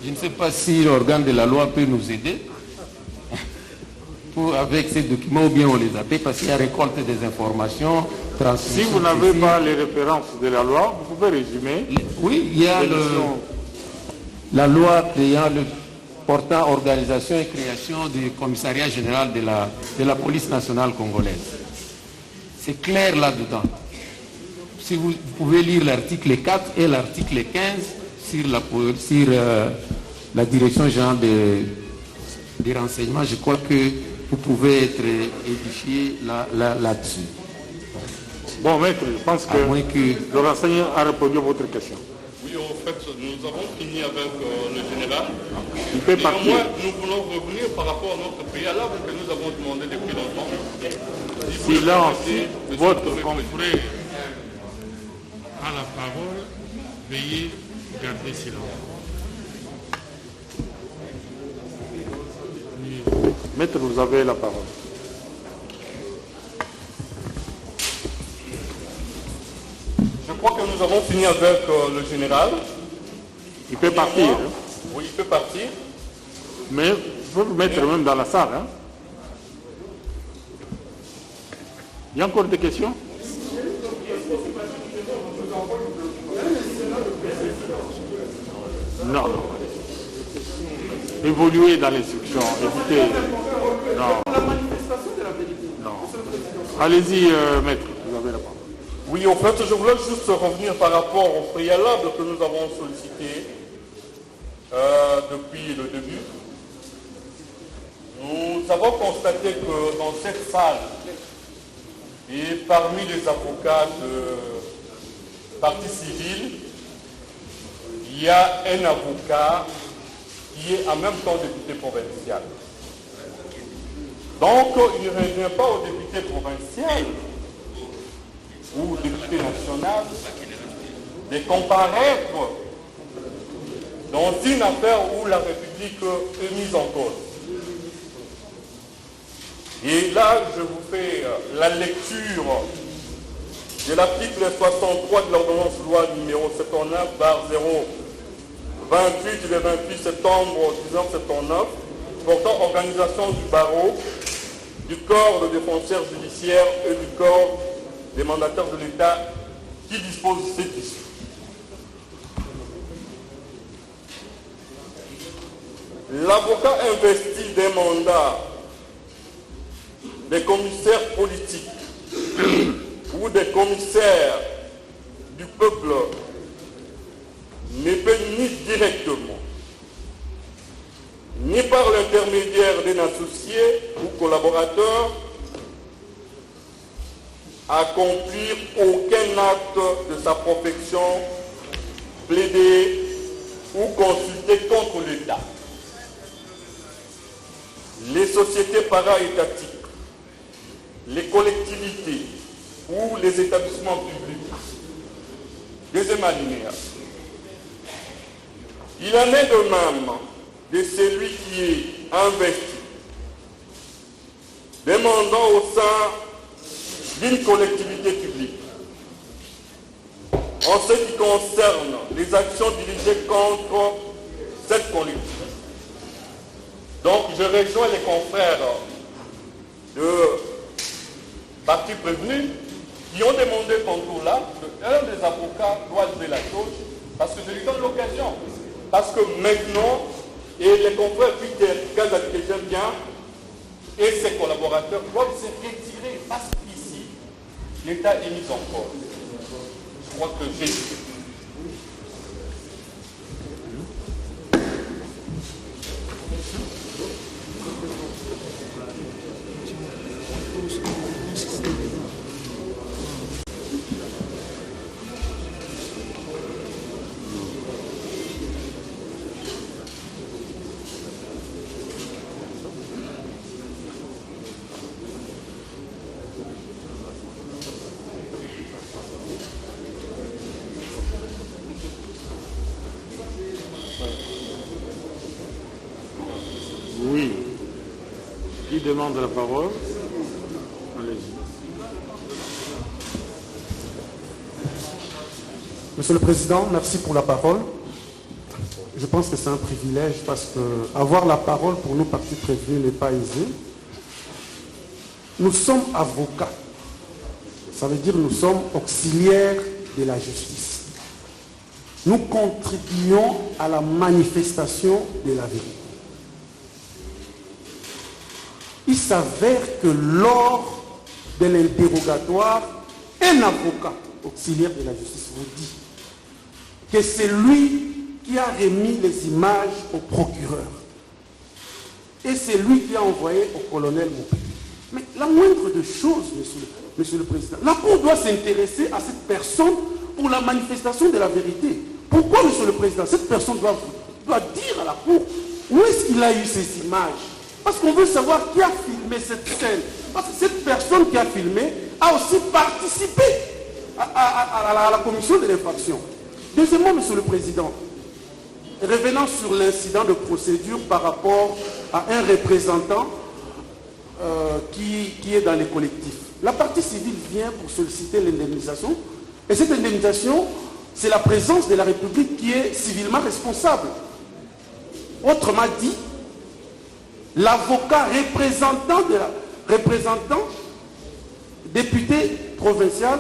je ne sais pas si l'organe de la loi peut nous aider avec ces documents ou bien on les appelle parce qu'il y a récolte des informations, transmission. Si vous n'avez pas les références de la loi, vous pouvez résumer. Oui, il y a la loi créant portant organisation et création du commissariat général de la police nationale congolaise. C'est clair là-dedans. Si vous pouvez lire l'article 4 et l'article 15 sur la direction générale des renseignements, je crois que vous pouvez être édifié là-dessus. Bon, maître, je pense que le renseignement a répondu à votre question. Oui, en fait, nous avons fini avec le général. Il peut partir. Néanmoins, nous voulons revenir par rapport à notre préalable que nous avons demandé depuis longtemps. Silence, votre confrère a la parole, veuillez garder silence. Maître, vous avez la parole. Je crois que nous avons fini avec le général. Il peut partir. Hein? Oui, il peut partir. Mais il faut vous mettre même dans la salle. Hein? Il y a encore des questions? Non. Évoluer dans l'instruction. Écoutez. Non. Allez-y, maître, vous avez la parole. Oui, en fait, je voulais juste revenir par rapport au préalable que nous avons sollicité depuis le début. Nous avons constaté que dans cette salle, et parmi les avocats de partie civile, il y a un avocat qui est en même temps député provincial. Donc, il ne revient pas au député provincial ou député national de comparaître dans une affaire où la République est mise en cause. Et là, je vous fais la lecture de l'article 63 de l'ordonnance loi numéro 79/0 28 et le 28 septembre 1979 portant organisation du barreau, du corps de défenseurs judiciaires et du corps des mandataires de l'État qui disposent de cette issue. L'avocat investi des mandats des commissaires politiques ou des commissaires du peuple ne peut ni directement, ni par l'intermédiaire d'un associé ou collaborateur accomplir aucun acte de sa profession, plaider ou consulter contre l'État. Les sociétés para-étatiques, les collectivités ou les établissements publics. Deuxième alinéa. Il en est de même de celui qui est investi, demandant au sein d'une collectivité publique. En ce qui concerne les actions dirigées contre cette collectivité. Donc je rejoins les confrères de partis prévenus qui ont demandé tantôt là qu'un des avocats doit lever la chose parce que je lui donne l'occasion. Parce que maintenant, et les confrères Peter Kazak que j'aime bien et ses collaborateurs doivent se retirer parce qu'ici, l'État est mis en cause. Je crois que j'ai dit. Oui. Qui demande la parole? Allez-y. Monsieur le Président, merci pour la parole. Je pense que c'est un privilège parce que avoir la parole pour nous partis prévenus n'est pas aisé. Nous sommes avocats. Ça veut dire que nous sommes auxiliaires de la justice. Nous contribuons à la manifestation de la vérité. Il s'avère que lors de l'interrogatoire, un avocat auxiliaire de la justice vous dit que c'est lui qui a remis les images au procureur. Et c'est lui qui a envoyé au colonel Moupé. Mais la moindre des choses, monsieur le Président, la Cour doit s'intéresser à cette personne pour la manifestation de la vérité. Pourquoi, monsieur le Président, cette personne doit dire à la Cour où est-ce qu'il a eu ces images? Parce qu'on veut savoir qui a filmé cette scène. Parce que cette personne qui a filmé a aussi participé à la commission de l'infraction. Deuxièmement, monsieur le Président, revenant sur l'incident de procédure par rapport à un représentant qui est dans les collectifs. La partie civile vient pour solliciter l'indemnisation. Et cette indemnisation, c'est la présence de la République qui est civilement responsable. Autrement dit, l'avocat représentant député provincial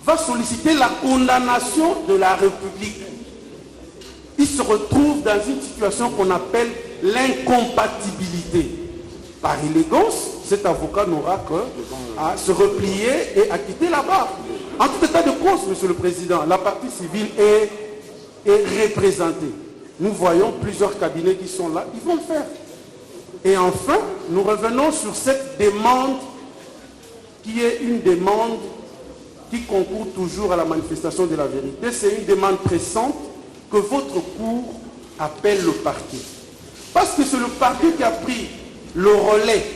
va solliciter la condamnation de la République. Il se retrouve dans une situation qu'on appelle l'incompatibilité. Par élégance, cet avocat n'aura qu'à se replier et à quitter la barre. En tout état de cause, monsieur le Président, la partie civile est représentée. Nous voyons plusieurs cabinets qui sont là, ils vont le faire. Et enfin, nous revenons sur cette demande qui est une demande qui concourt toujours à la manifestation de la vérité. C'est une demande pressante que votre cour appelle le parquet. Parce que c'est le parquet qui a pris le relais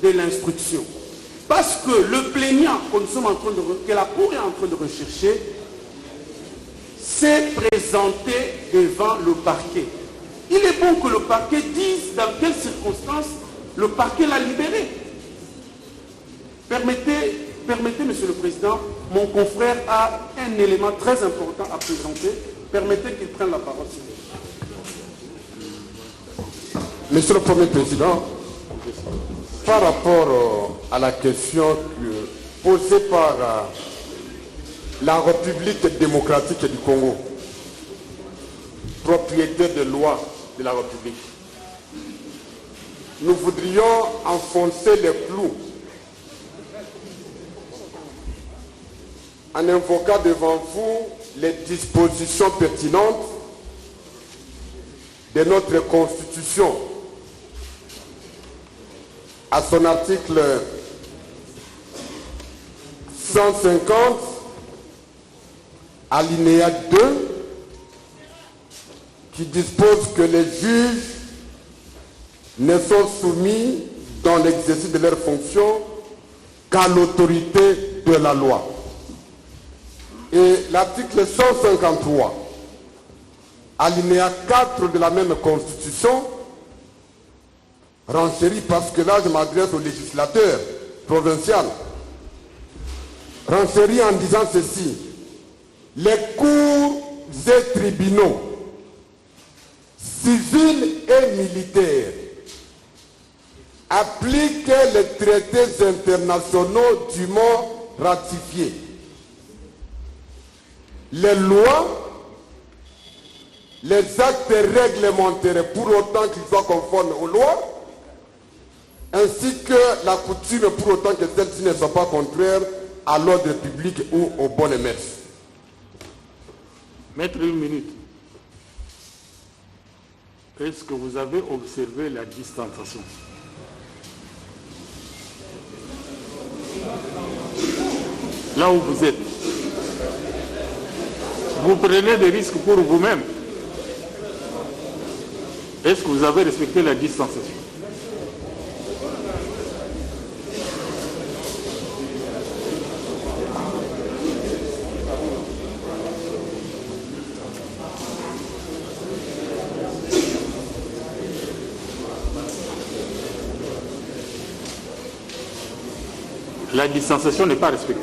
de l'instruction. Parce que le plaignant que la cour est en train de rechercher s'est présenté devant le parquet. Il est bon que le parquet dise dans quelles circonstances le parquet l'a libéré. Permettez permettez, Monsieur le Président, mon confrère a un élément très important à présenter. Permettez qu'il prenne la parole. Monsieur le Premier Président, par rapport à la question posée par la République démocratique du Congo, propriété de loi de la République, nous voudrions enfoncer les clous en invoquant devant vous les dispositions pertinentes de notre Constitution à son article 150, alinéa 2, qui dispose que les juges ne sont soumis dans l'exercice de leurs fonctions qu'à l'autorité de la loi. Et l'article 153, alinéa 4 de la même Constitution, renchérit, parce que là je m'adresse au législateur provincial, renchérit en disant ceci: les cours et tribunaux civils et militaires appliquent les traités internationaux dûment ratifiés. Les lois, les actes réglementaires, pour autant qu'ils soient conformes aux lois, ainsi que la coutume, pour autant que celles-ci ne soient pas contraires à l'ordre public ou aux bonnes mœurs. Maître, une minute. Est-ce que vous avez observé la distanciation? Là où vous êtes, vous prenez des risques pour vous-même. Est-ce que vous avez respecté la distanciation? La distanciation n'est pas respectée.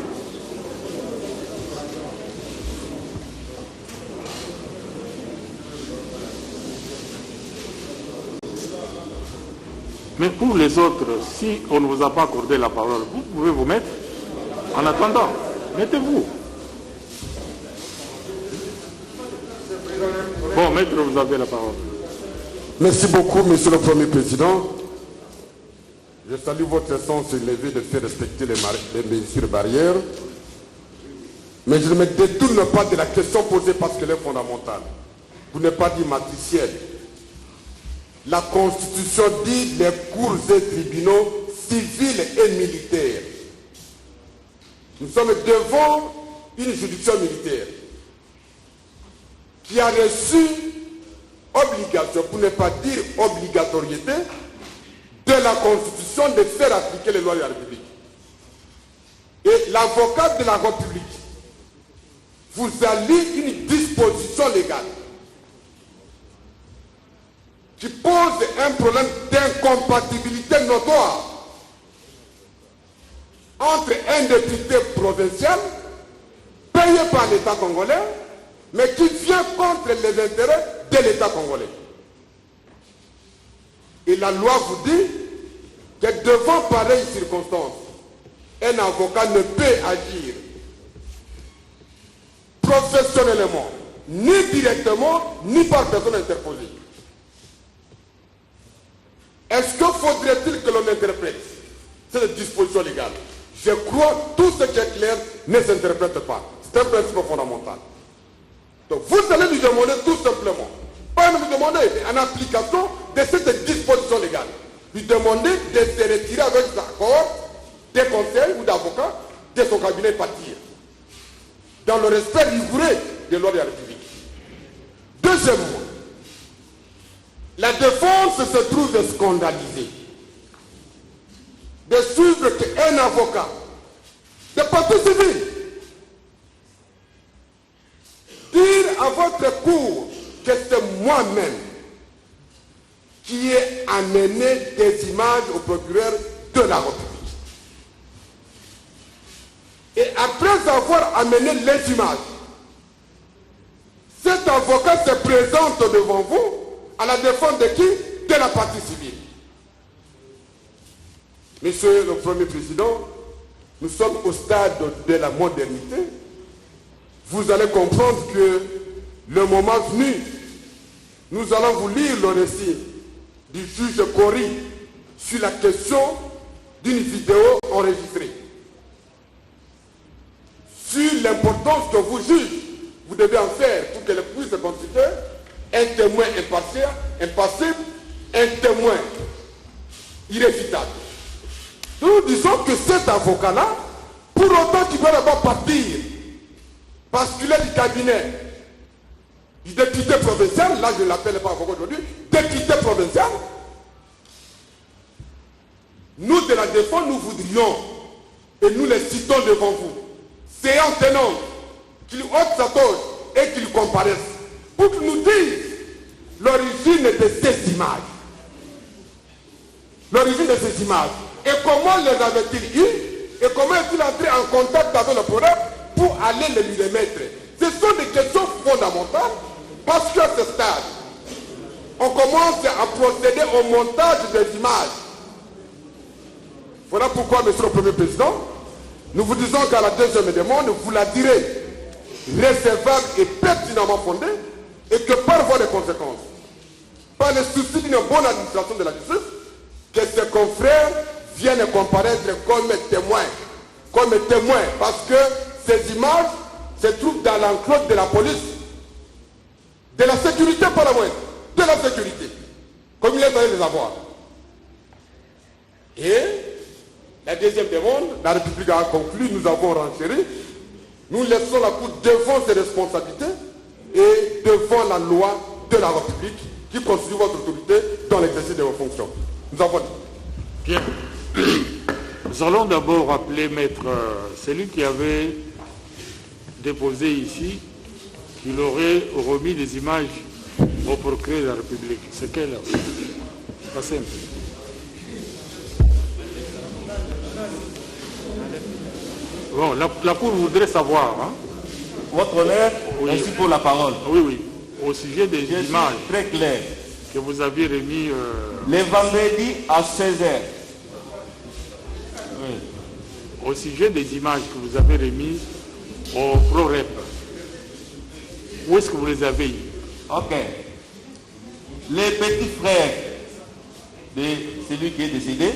Mais pour les autres, si on ne vous a pas accordé la parole, vous pouvez vous mettre. En attendant, mettez-vous. Bon, maître, vous avez la parole. Merci beaucoup, Monsieur le Premier Président. Je salue votre sens élevé de faire respecter les mesures barrières. Mais je ne me détourne pas de la question posée parce qu'elle est fondamentale. Vous n'êtes pas dit matricielle. La Constitution dit les cours et tribunaux civils et militaires. Nous sommes devant une juridiction militaire qui a reçu obligation, pour ne pas dire obligatoriété, de la Constitution de faire appliquer les lois de la République. Et l'avocat de la République vous a lu une disposition légale qui pose un problème d'incompatibilité notoire entre un député provincial payé par l'État congolais, mais qui vient contre les intérêts de l'État congolais. Et la loi vous dit que devant pareilles circonstances, un avocat ne peut agir professionnellement, ni directement, ni par personne interposée. Est-ce que faudrait-il que l'on interprète cette disposition légale? Je crois que tout ce qui est clair ne s'interprète pas. C'est un principe fondamental. Donc vous allez lui demander tout simplement, pas lui demander en application de cette disposition légale, lui demander de se retirer avec sa cohorte des conseils ou d'avocats de son cabinet partir, dans le respect rigoureux des lois de la République. Deuxièmement, la défense se trouve scandalisée de suivre qu'un avocat de partie civile dire à votre cour que c'est moi-même qui ai amené des images au procureur de la République. Et après avoir amené les images, cet avocat se présente devant vous à la défense de qui? De la partie civile. Monsieur le Premier Président, nous sommes au stade de la modernité. Vous allez comprendre que le moment venu, nous allons vous lire le récit du juge Cory sur la question d'une vidéo enregistrée. Sur l'importance que vous jugez, vous devez en faire pour qu'elle puisse se constituer un témoin impartial, impassible, un témoin irréfutable. Nous disons que cet avocat-là, pour autant qu'il doit d'abord partir, parce qu'il est du cabinet du député provincial, là je ne l'appelle pas avocat aujourd'hui, député provincial, nous de la défense, nous voudrions, et nous les citons devant vous, séant tenant, qu'il ôte sa toge et qu'il comparaisse, pour qu'ils nous disent l'origine de ces images. L'origine de ces images. Et comment les avait-il eu? Et comment est-il entré en contact avec le problème pour aller lui remettre? Ce sont des questions fondamentales parce qu'à ce stade, on commence à procéder au montage des images. Voilà pourquoi, Monsieur le Premier Président, nous vous disons qu'à la deuxième demande, vous la direz recevable et pertinemment fondée et que par voie de conséquences, par le souci d'une bonne administration de la justice, que ses confrères viennent comparaître comme témoins, parce que ces images se trouvent dans l'enclos de la police, de la sécurité pas la moindre, de la sécurité, comme il est allé les avoir. Et la deuxième demande, la République a conclu, nous avons renchéri, nous laissons la Cour devant ses responsabilités et devant la loi de la République qui constitue votre autorité dans l'exercice de vos fonctions. Nous avons dit. Bien. Nous allons d'abord appeler maître, celui qui avait déposé ici qu'il aurait remis des images au procureur de la République. C'est quel? Pas simple. Bon, la Cour voudrait savoir. Hein? Votre honneur, oui. Merci pour la parole. Oui, oui. Au sujet des images très clair que vous aviez remis... Les vendredis à 16h. Oui. Au sujet des images que vous avez remises au ProRep, où est-ce que vous les avez eues? Ok. Les petits frères de celui qui est décédé,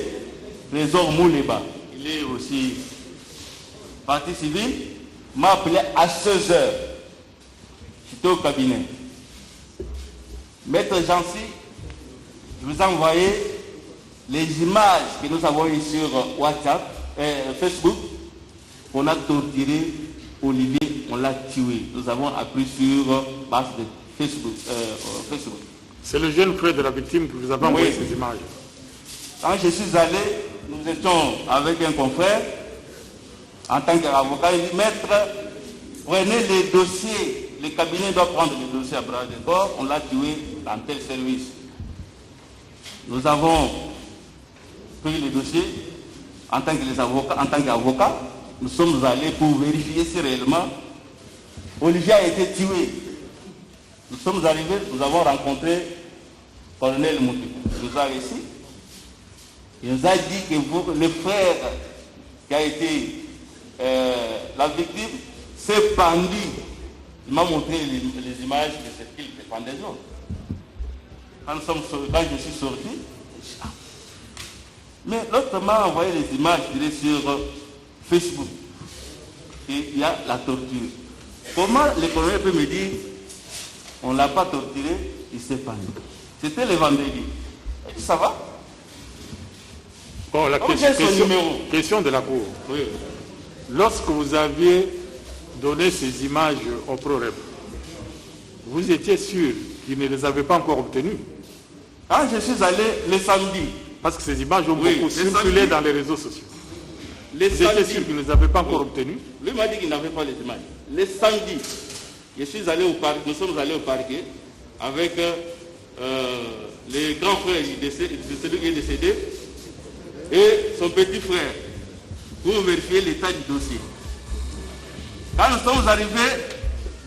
Trésor Mouleba, il est aussi partie civile, m'a appelé à 16h. J'étais au cabinet. Maître Jancy, je vous ai envoyé les images que nous avons eues sur WhatsApp, Facebook. On a torturé Olivier, on l'a tué. Nous avons appris sur base de Facebook. C'est le jeune frère de la victime que vous avez envoyé ces images. Quand je suis allé, nous étions avec un confrère, en tant qu'avocat, il dit, maître, prenez les dossiers, le cabinet doit prendre les dossiers à bras de corps, on l'a tué dans tel service. Nous avons pris les dossiers en tant qu'avocat, nous sommes allés pour vérifier si réellement Olivier a été tué. Nous sommes arrivés, nous avons rencontré le colonel Moutou. Il nous a réussi. Il nous a dit que le frère qui a été la victime s'est pendu. Il m'a montré les images de ce qu'il dépendait des autres. Quand je suis sorti, mais l'autre m'a envoyé les images sur Facebook. Et il y a la torture. Comment le colonel peut me dire on ne l'a pas torturé, il s'est pendu? C'était le vendredi. Ça va? Bon, la question de la Cour. Oui. Lorsque vous aviez donné ces images au ProRep, vous étiez sûr qu'il ne les avait pas encore obtenues? Quand je suis allé le samedi. Parce que ces images ont beaucoup circulé dans les réseaux sociaux. Vous étiez sûr qu'il ne les avait pas encore obtenues? Lui m'a dit qu'il n'avait pas les images. Le samedi, je suis allé au parc, nous sommes allés au parquet avec les grands frères de celui qui est décédé et son petit frère pour vérifier l'état du dossier. Quand nous sommes arrivés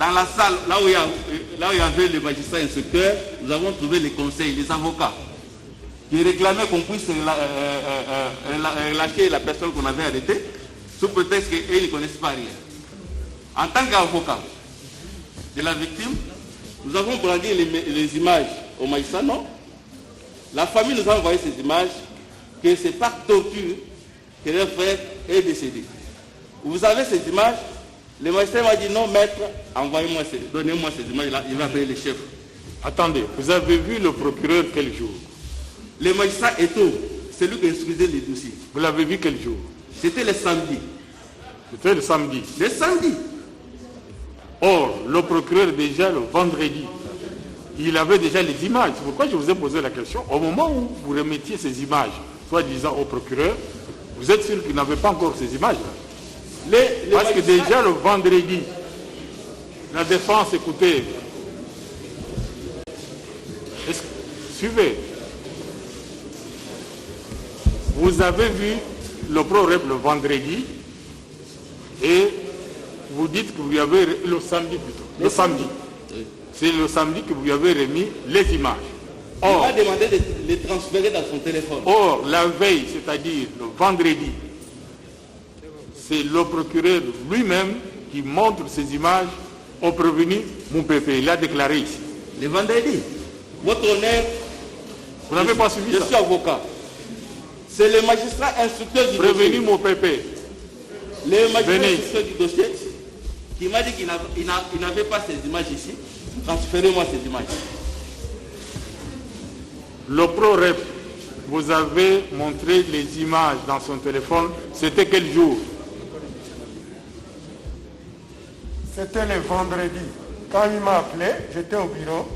dans la salle, là où il y avait les magistrats instructeurs, nous avons trouvé les conseils, les avocats, qui réclamaient qu'on puisse lâcher la personne qu'on avait arrêtée, sous prétexte qu'ils ne connaissent pas rien. En tant qu'avocat de la victime, nous avons brandi les images au magistrat, non. La famille nous a envoyé ces images, que c'est par torture que leur frère est décédé. Vous avez ces images? Le magistrat m'a dit non, maître, donnez-moi ces images-là, il va appeler les chefs. Attendez, vous avez vu le procureur quel jour? Le magistrat Eto, c'est lui qui instruisait les dossiers. Vous l'avez vu quel jour? C'était le samedi. C'était le samedi? Le samedi. Or, le procureur déjà le vendredi, il avait déjà les images. C'est pourquoi je vous ai posé la question. Au moment où vous remettiez ces images, soi-disant au procureur, vous êtes sûr qu'il n'avait pas encore ces images-là? Parce que déjà le vendredi, la défense écoutait. Suivez. Vous avez vu le pro-rep le vendredi et vous dites que vous lui avez le samedi plutôt. Le samedi. C'est le samedi que vous lui avez remis les images. Or, il m'a demandé de les transférer dans son téléphone. Or, la veille, c'est-à-dire le vendredi, c'est le procureur lui-même qui montre ces images au prévenu Moupépé. Il a déclaré ici. Le vendredi. Votre honneur, vous n'avez pas suivi ça? Je suis avocat. C'est le magistrat instructeur du dossier. Prévenu Moupépé. Le magistrat instructeur du dossier qui m'a dit qu'il n'avait pas ces images ici. Transférez-moi ces images. Le pro-rep, vous avez montré les images dans son téléphone. C'était quel jour? C'était le vendredi. Quand il m'a appelé, j'étais au bureau.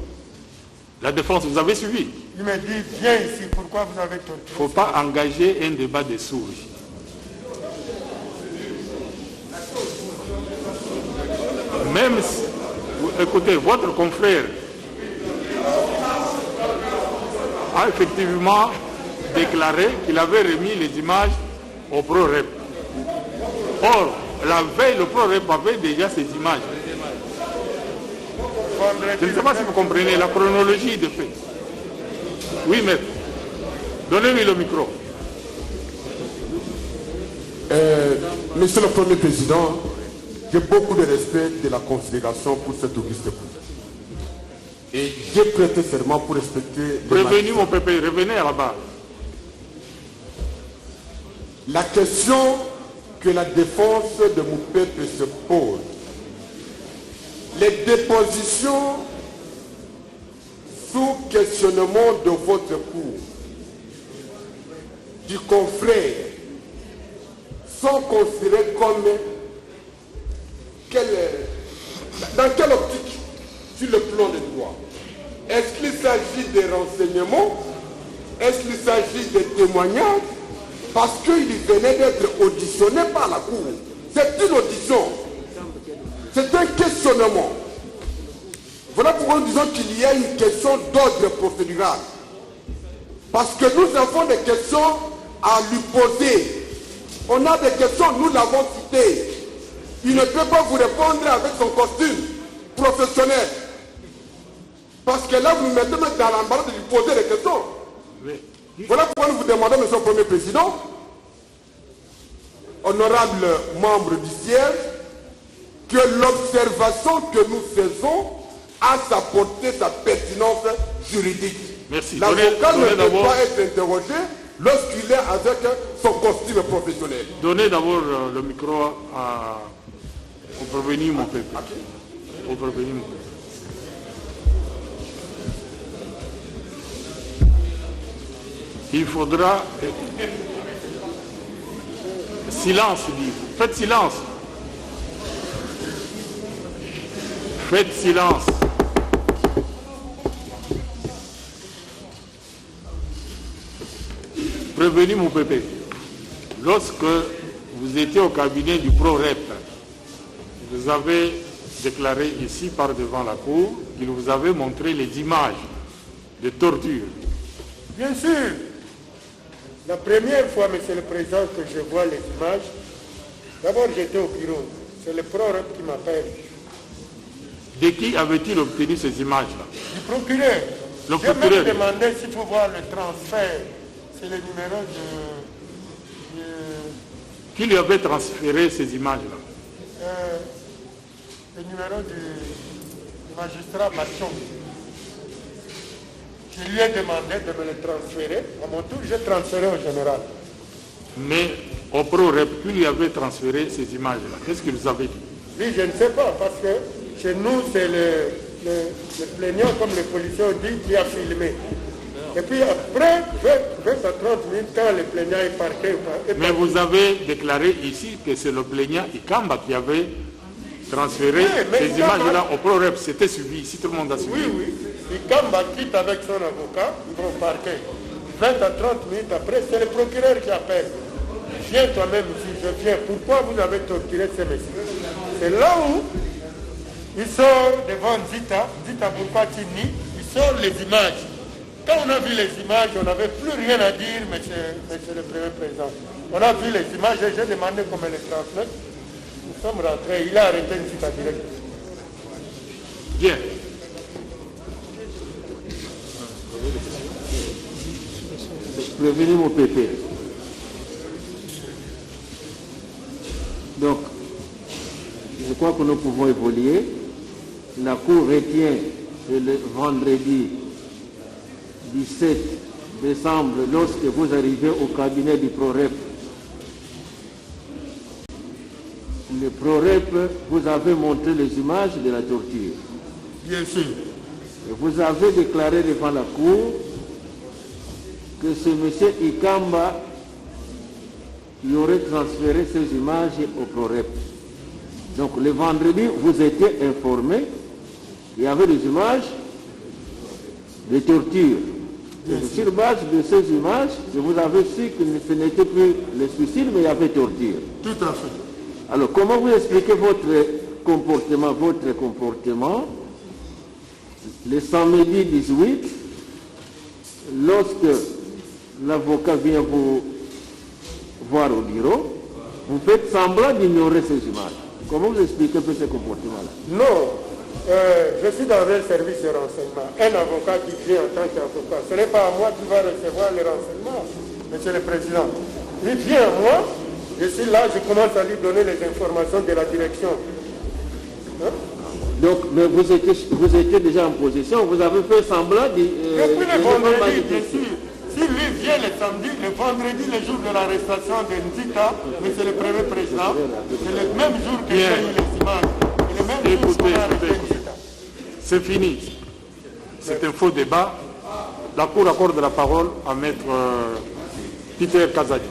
La défense, vous avez suivi? Il m'a dit, viens ici, pourquoi vous avez torturé? Il ne faut pas engager un débat de sourds. Même si, écoutez, votre confrère a effectivement déclaré qu'il avait remis les images au pro-rep. Or, la veille, le pro-rep avait déjà ces images. Je ne sais pas si vous comprenez la chronologie de fait. Oui, maître. Donnez-lui le micro. Monsieur le Premier Président, j'ai beaucoup de respect de la considération pour cette auguste cour. Et j'ai prêté serment pour respecter... Prévenez mon pépé, revenez à la barre. La question que la défense de Moupépé se pose, les dépositions sous questionnement de votre cour du confrère sont considérées comme dans quelle optique sur le plan des droits? Est-ce qu'il s'agit des renseignements? Est-ce qu'il s'agit des témoignages? Parce qu'il venait d'être auditionné par la cour. C'est une audition. C'est un questionnement. Voilà pourquoi nous disons qu'il y a une question d'ordre procédural. Parce que nous avons des questions à lui poser. On a des questions, nous l'avons cité. Il ne peut pas vous répondre avec son costume professionnel. Parce que là, vous nous mettez dans l'embarras de lui poser des questions. Voilà pourquoi nous vous demandons, Monsieur le Premier Président, honorable membre du siège, que l'observation que nous faisons a sa portée, sa pertinence juridique. Merci. L'avocat ne peut pas être interrogé lorsqu'il est avec son costume professionnel. Donnez d'abord le micro au prévenu mon peuple. Au prévenu mon peuple. Il faudra... Silence, dit. Faites silence. Faites silence. Prévenu mon pépé. Lorsque vous étiez au cabinet du pro-rep, vous avez déclaré ici par devant la cour qu'il vous avait montré les images de torture. Bien sûr. La première fois, Monsieur le Président, que je vois les images, d'abord j'étais au bureau. C'est le ProRep qui m'appelle. De qui avait-il obtenu ces images-là? Du procureur. Le J'ai procureur. même demandé s'il faut voir le transfert. C'est le numéro de... Qui lui avait transféré ces images-là? Le numéro du magistrat Machon. Je lui ai demandé de me le transférer. À mon tour, j'ai transféré au général. Mais au ProRep, qui lui avait transféré ces images-là? Qu'est-ce qu'il vous avait dit? Oui, je ne sais pas, parce que chez nous, c'est le plaignant, comme les policiers ont dit, qui a filmé. Et puis après, 20 à 30 minutes, quand le plaignant est parqué... Mais vous avez déclaré ici que c'est le plaignant Ikamba qui avait transféré ces images-là au ProRep. C'était suivi, ici tout le monde a suivi. Oui, oui. Ikamba quitte avec son avocat, ils vont parquer. 20 à 30 minutes après, c'est le procureur qui appelle. Viens toi-même ici, je viens. Pourquoi vous avez torturé ces messieurs? C'est là où il sort devant Zita. Zita, pourquoi tu nies? Il sort les images. Quand on a vu les images, on n'avait plus rien à dire, monsieur le Premier Président. On a vu les images et j'ai demandé comment les transmettre. Nous sommes rentrés, il a arrêté une Zita direct. Bien. Prévenez mon pépé. Donc, je crois que nous pouvons évoluer. La Cour retient que le vendredi 17 décembre, lorsque vous arrivez au cabinet du ProRep, le ProRep, vous avez montré les images de la torture. Bien sûr. Et vous avez déclaré devant la Cour que c'est M. Ikamba qui aurait transféré ces images au ProRep. Donc le vendredi, vous étiez informé, il y avait des images de torture. Et sur base de ces images, vous avez su que ce n'était plus le suicide, mais il y avait torture. Tout à fait. Alors comment vous expliquez votre comportement le samedi 18, lorsque l'avocat vient vous voir au bureau, vous faites semblant d'ignorer ces images. Comment vous expliquez un peu ce comportement-là? Non, je suis dans un service de renseignement. Un avocat qui vient en tant qu'avocat, ce n'est pas à moi qui va recevoir les renseignements, monsieur le Président. Il vient à moi, je suis là, je commence à lui donner les informations de la direction. Hein? Donc, mais vous étiez déjà en position, vous avez fait semblant de... Depuis le vendredi, bien sûr. Si lui vient le samedi, le vendredi, le jour de l'arrestation de Nzita, monsieur le Premier Président, c'est le même jour que j'ai eu les images. Et le même jour qu'on a arrêté Nzita. C'est fini. C'est un faux débat. La Cour accorde la parole à maître Peter Kazadi.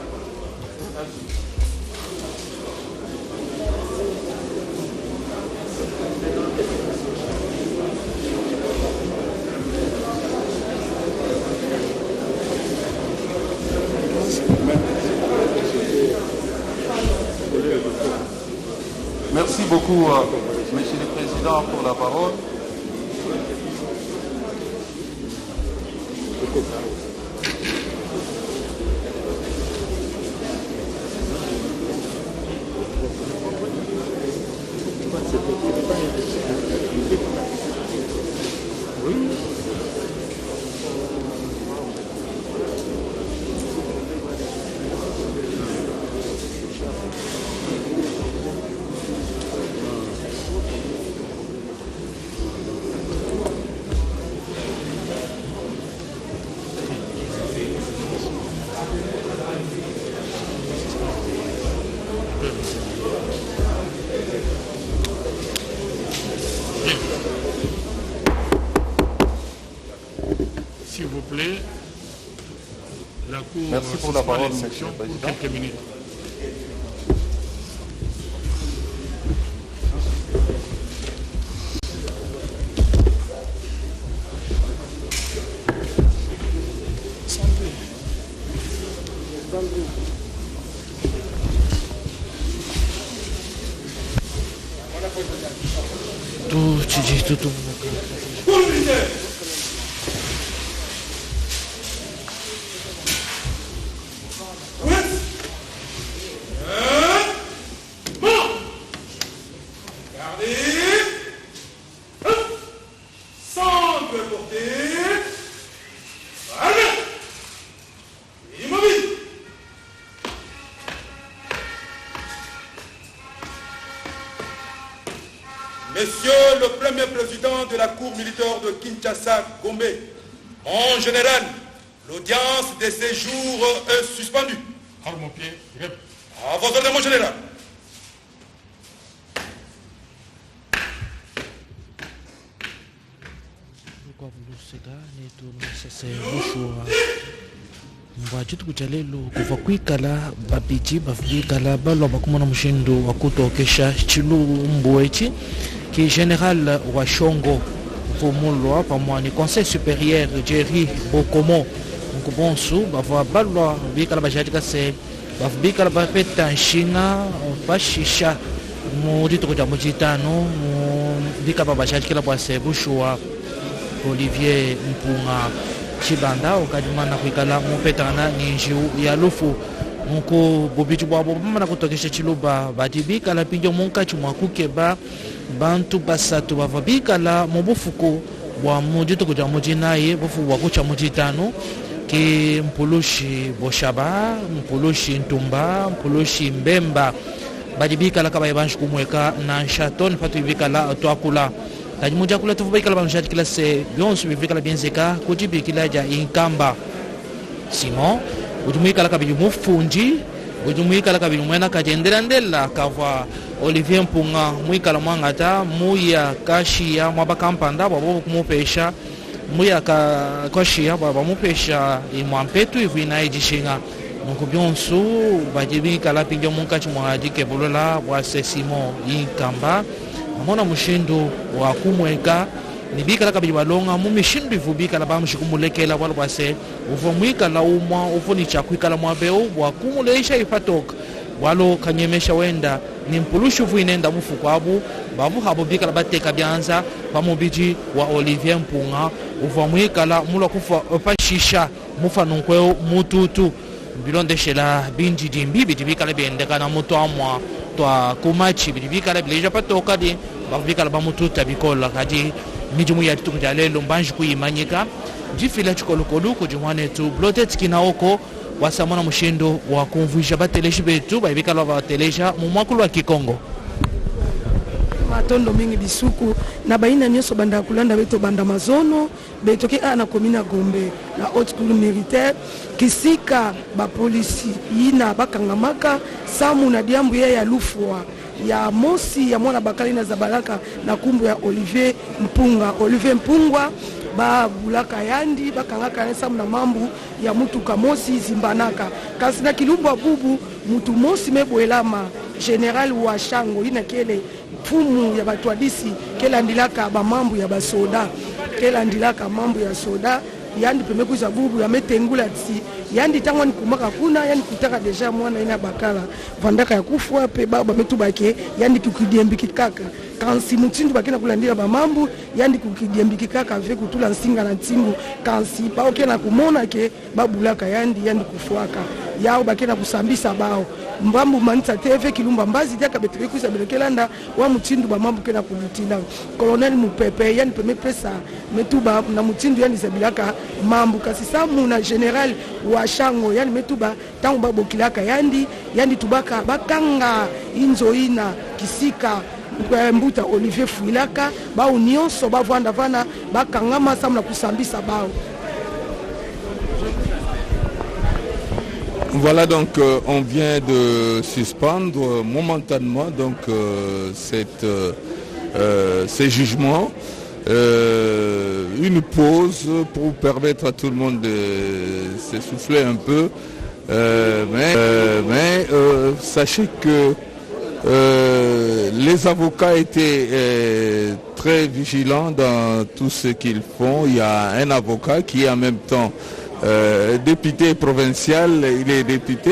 Merci beaucoup, Monsieur le Président, pour la parole. S'il vous plaît, la Cour... Merci pour la parole, Monsieur le pour Président. quelques minutes. Tout. Gardez. Centre porté. Voilà. Immobile. Monsieur le Premier Président de la Cour militaire de Kinshasa, Gombe, en général, l'audience de ces jours est suspendue. À vos ordres, mon général. mbwachitu kucha lelo kuva kwikala babiji bavikala balwa bakumona mushindo wakutokesha chilumbu echi ki général wa Shongo vomulwa pamwani conseil supérieur Jerry Bokomo nkubonsu bava balwa bikala bajatika se bavibikala bapeta nshinga bashisha mudito kuja mujitano bikaba bajatikila bwase bushua Olivier Mpunga Chibanda okadimana kwikala mupetana ninjiu ya lufu nko bobitu bwabo bamana kutokesha chiluba batibikala pinjo munka chumwakukeba bantu basatu bavabikala mubufuko bwa mudito kuja mujinaye bufu bwakucha mujitano ki mpulushi boshaba mpulushi ntumba mpulushi mbemba batibikala kaba yabanshi kumweka na nshaton fatu ibikala twakula kajimuja kula tufubikala banshati kila se byonsu bibikala byenzeka kujibikila ja inkamba Simon ujumuikala kabili mufunji ujumuikala kabili mwena kajendera ndela kava Olivier Mpunga muikala mwangata muya kashia mwabakampanda bwabo kumupesha muya kashia bwabo mupesha imwampetu ivina ejishinga nuko byonsu bajibikala pinjo munkachi mwajike bulola bwa Simon inkamba amona mushindo wa kumweka nibikala kabili balonga mumishindu ivubikala bamushikumulekela bwalo bwase uvomwikala umwa uvoni chakwikala mwabeo wakumulesha ifatoka bwalo kanyemesha wenda ni mpulushi vuinenda mufuko abu babu habo bikala bateka byanza pamubiji wa Olivier Mpunga uvomwikala mulo kufa opashisha mufano nkweo mututu bilondeshela binji dimbi bitibikala biendeka na mutu amwa twa kumachi bitibikala bileja patoka di bavibikala bamututa bikola kadi mijumu ya tukunja lelo mbanji kuyimanyika jifila chikolokolu kujumwane tu blotet kinaoko wasamona mushindo wa kumvuisha bateleji betu babikala bateleja mu mwakulu wa Kikongo matondo mingi bisuku na baina nyoso banda kulanda beto banda mazono beto ki ana komina Gombe na haute cour militaire kisika ba polisi ina bakangamaka samu na diambu ya lufwa ya mosi ya mwana bakali na zabalaka na kumbu ya Olivier Mpungwa ba bulaka yandi bakangaka samu na mambu ya mutu kamosi zimbanaka kasi na kilumbu abubu mutu mosi meboelama général wa Shango ina kele fumu ya batwadisi kela ndilaka ba mambu ya basoda kela ndilaka mambu ya soda yandi pemeku za bubu ya metengula tsi yandi tangwa nikumaka kuna yandi kutaka deja mwana ina bakala vandaka ya kufwa pe baba metubake yandi kukidiembiki kaka kansi mutindu bakena kulandira ba mambu yandi kukidiembiki kaka ve kutula nsinga na ntimbu kansi pa okena kumona ke babulaka yandi kufwaka yao bakena kusambisa bao mbambu manita teve kilumba mbazi dia kabeteke kuisa belekelanda wa mutindu ba mambu kena kulutila colonel mupepe yani peme pesa metuba na mutindu yani zabilaka mambu kasi samu na general wa Shango yani metuba tangu babokilaka yandi tubaka bakanga inzoina kisika mbuta Olivier Fuilaka ba union so ba vanda vana bakangama samu na kusambisa bao. Voilà donc on vient de suspendre momentanément donc ces jugements, une pause pour permettre à tout le monde de s'essouffler un peu, mais sachez que les avocats étaient très vigilants dans tout ce qu'ils font. Il y a un avocat qui est en même temps député provincial, il est député.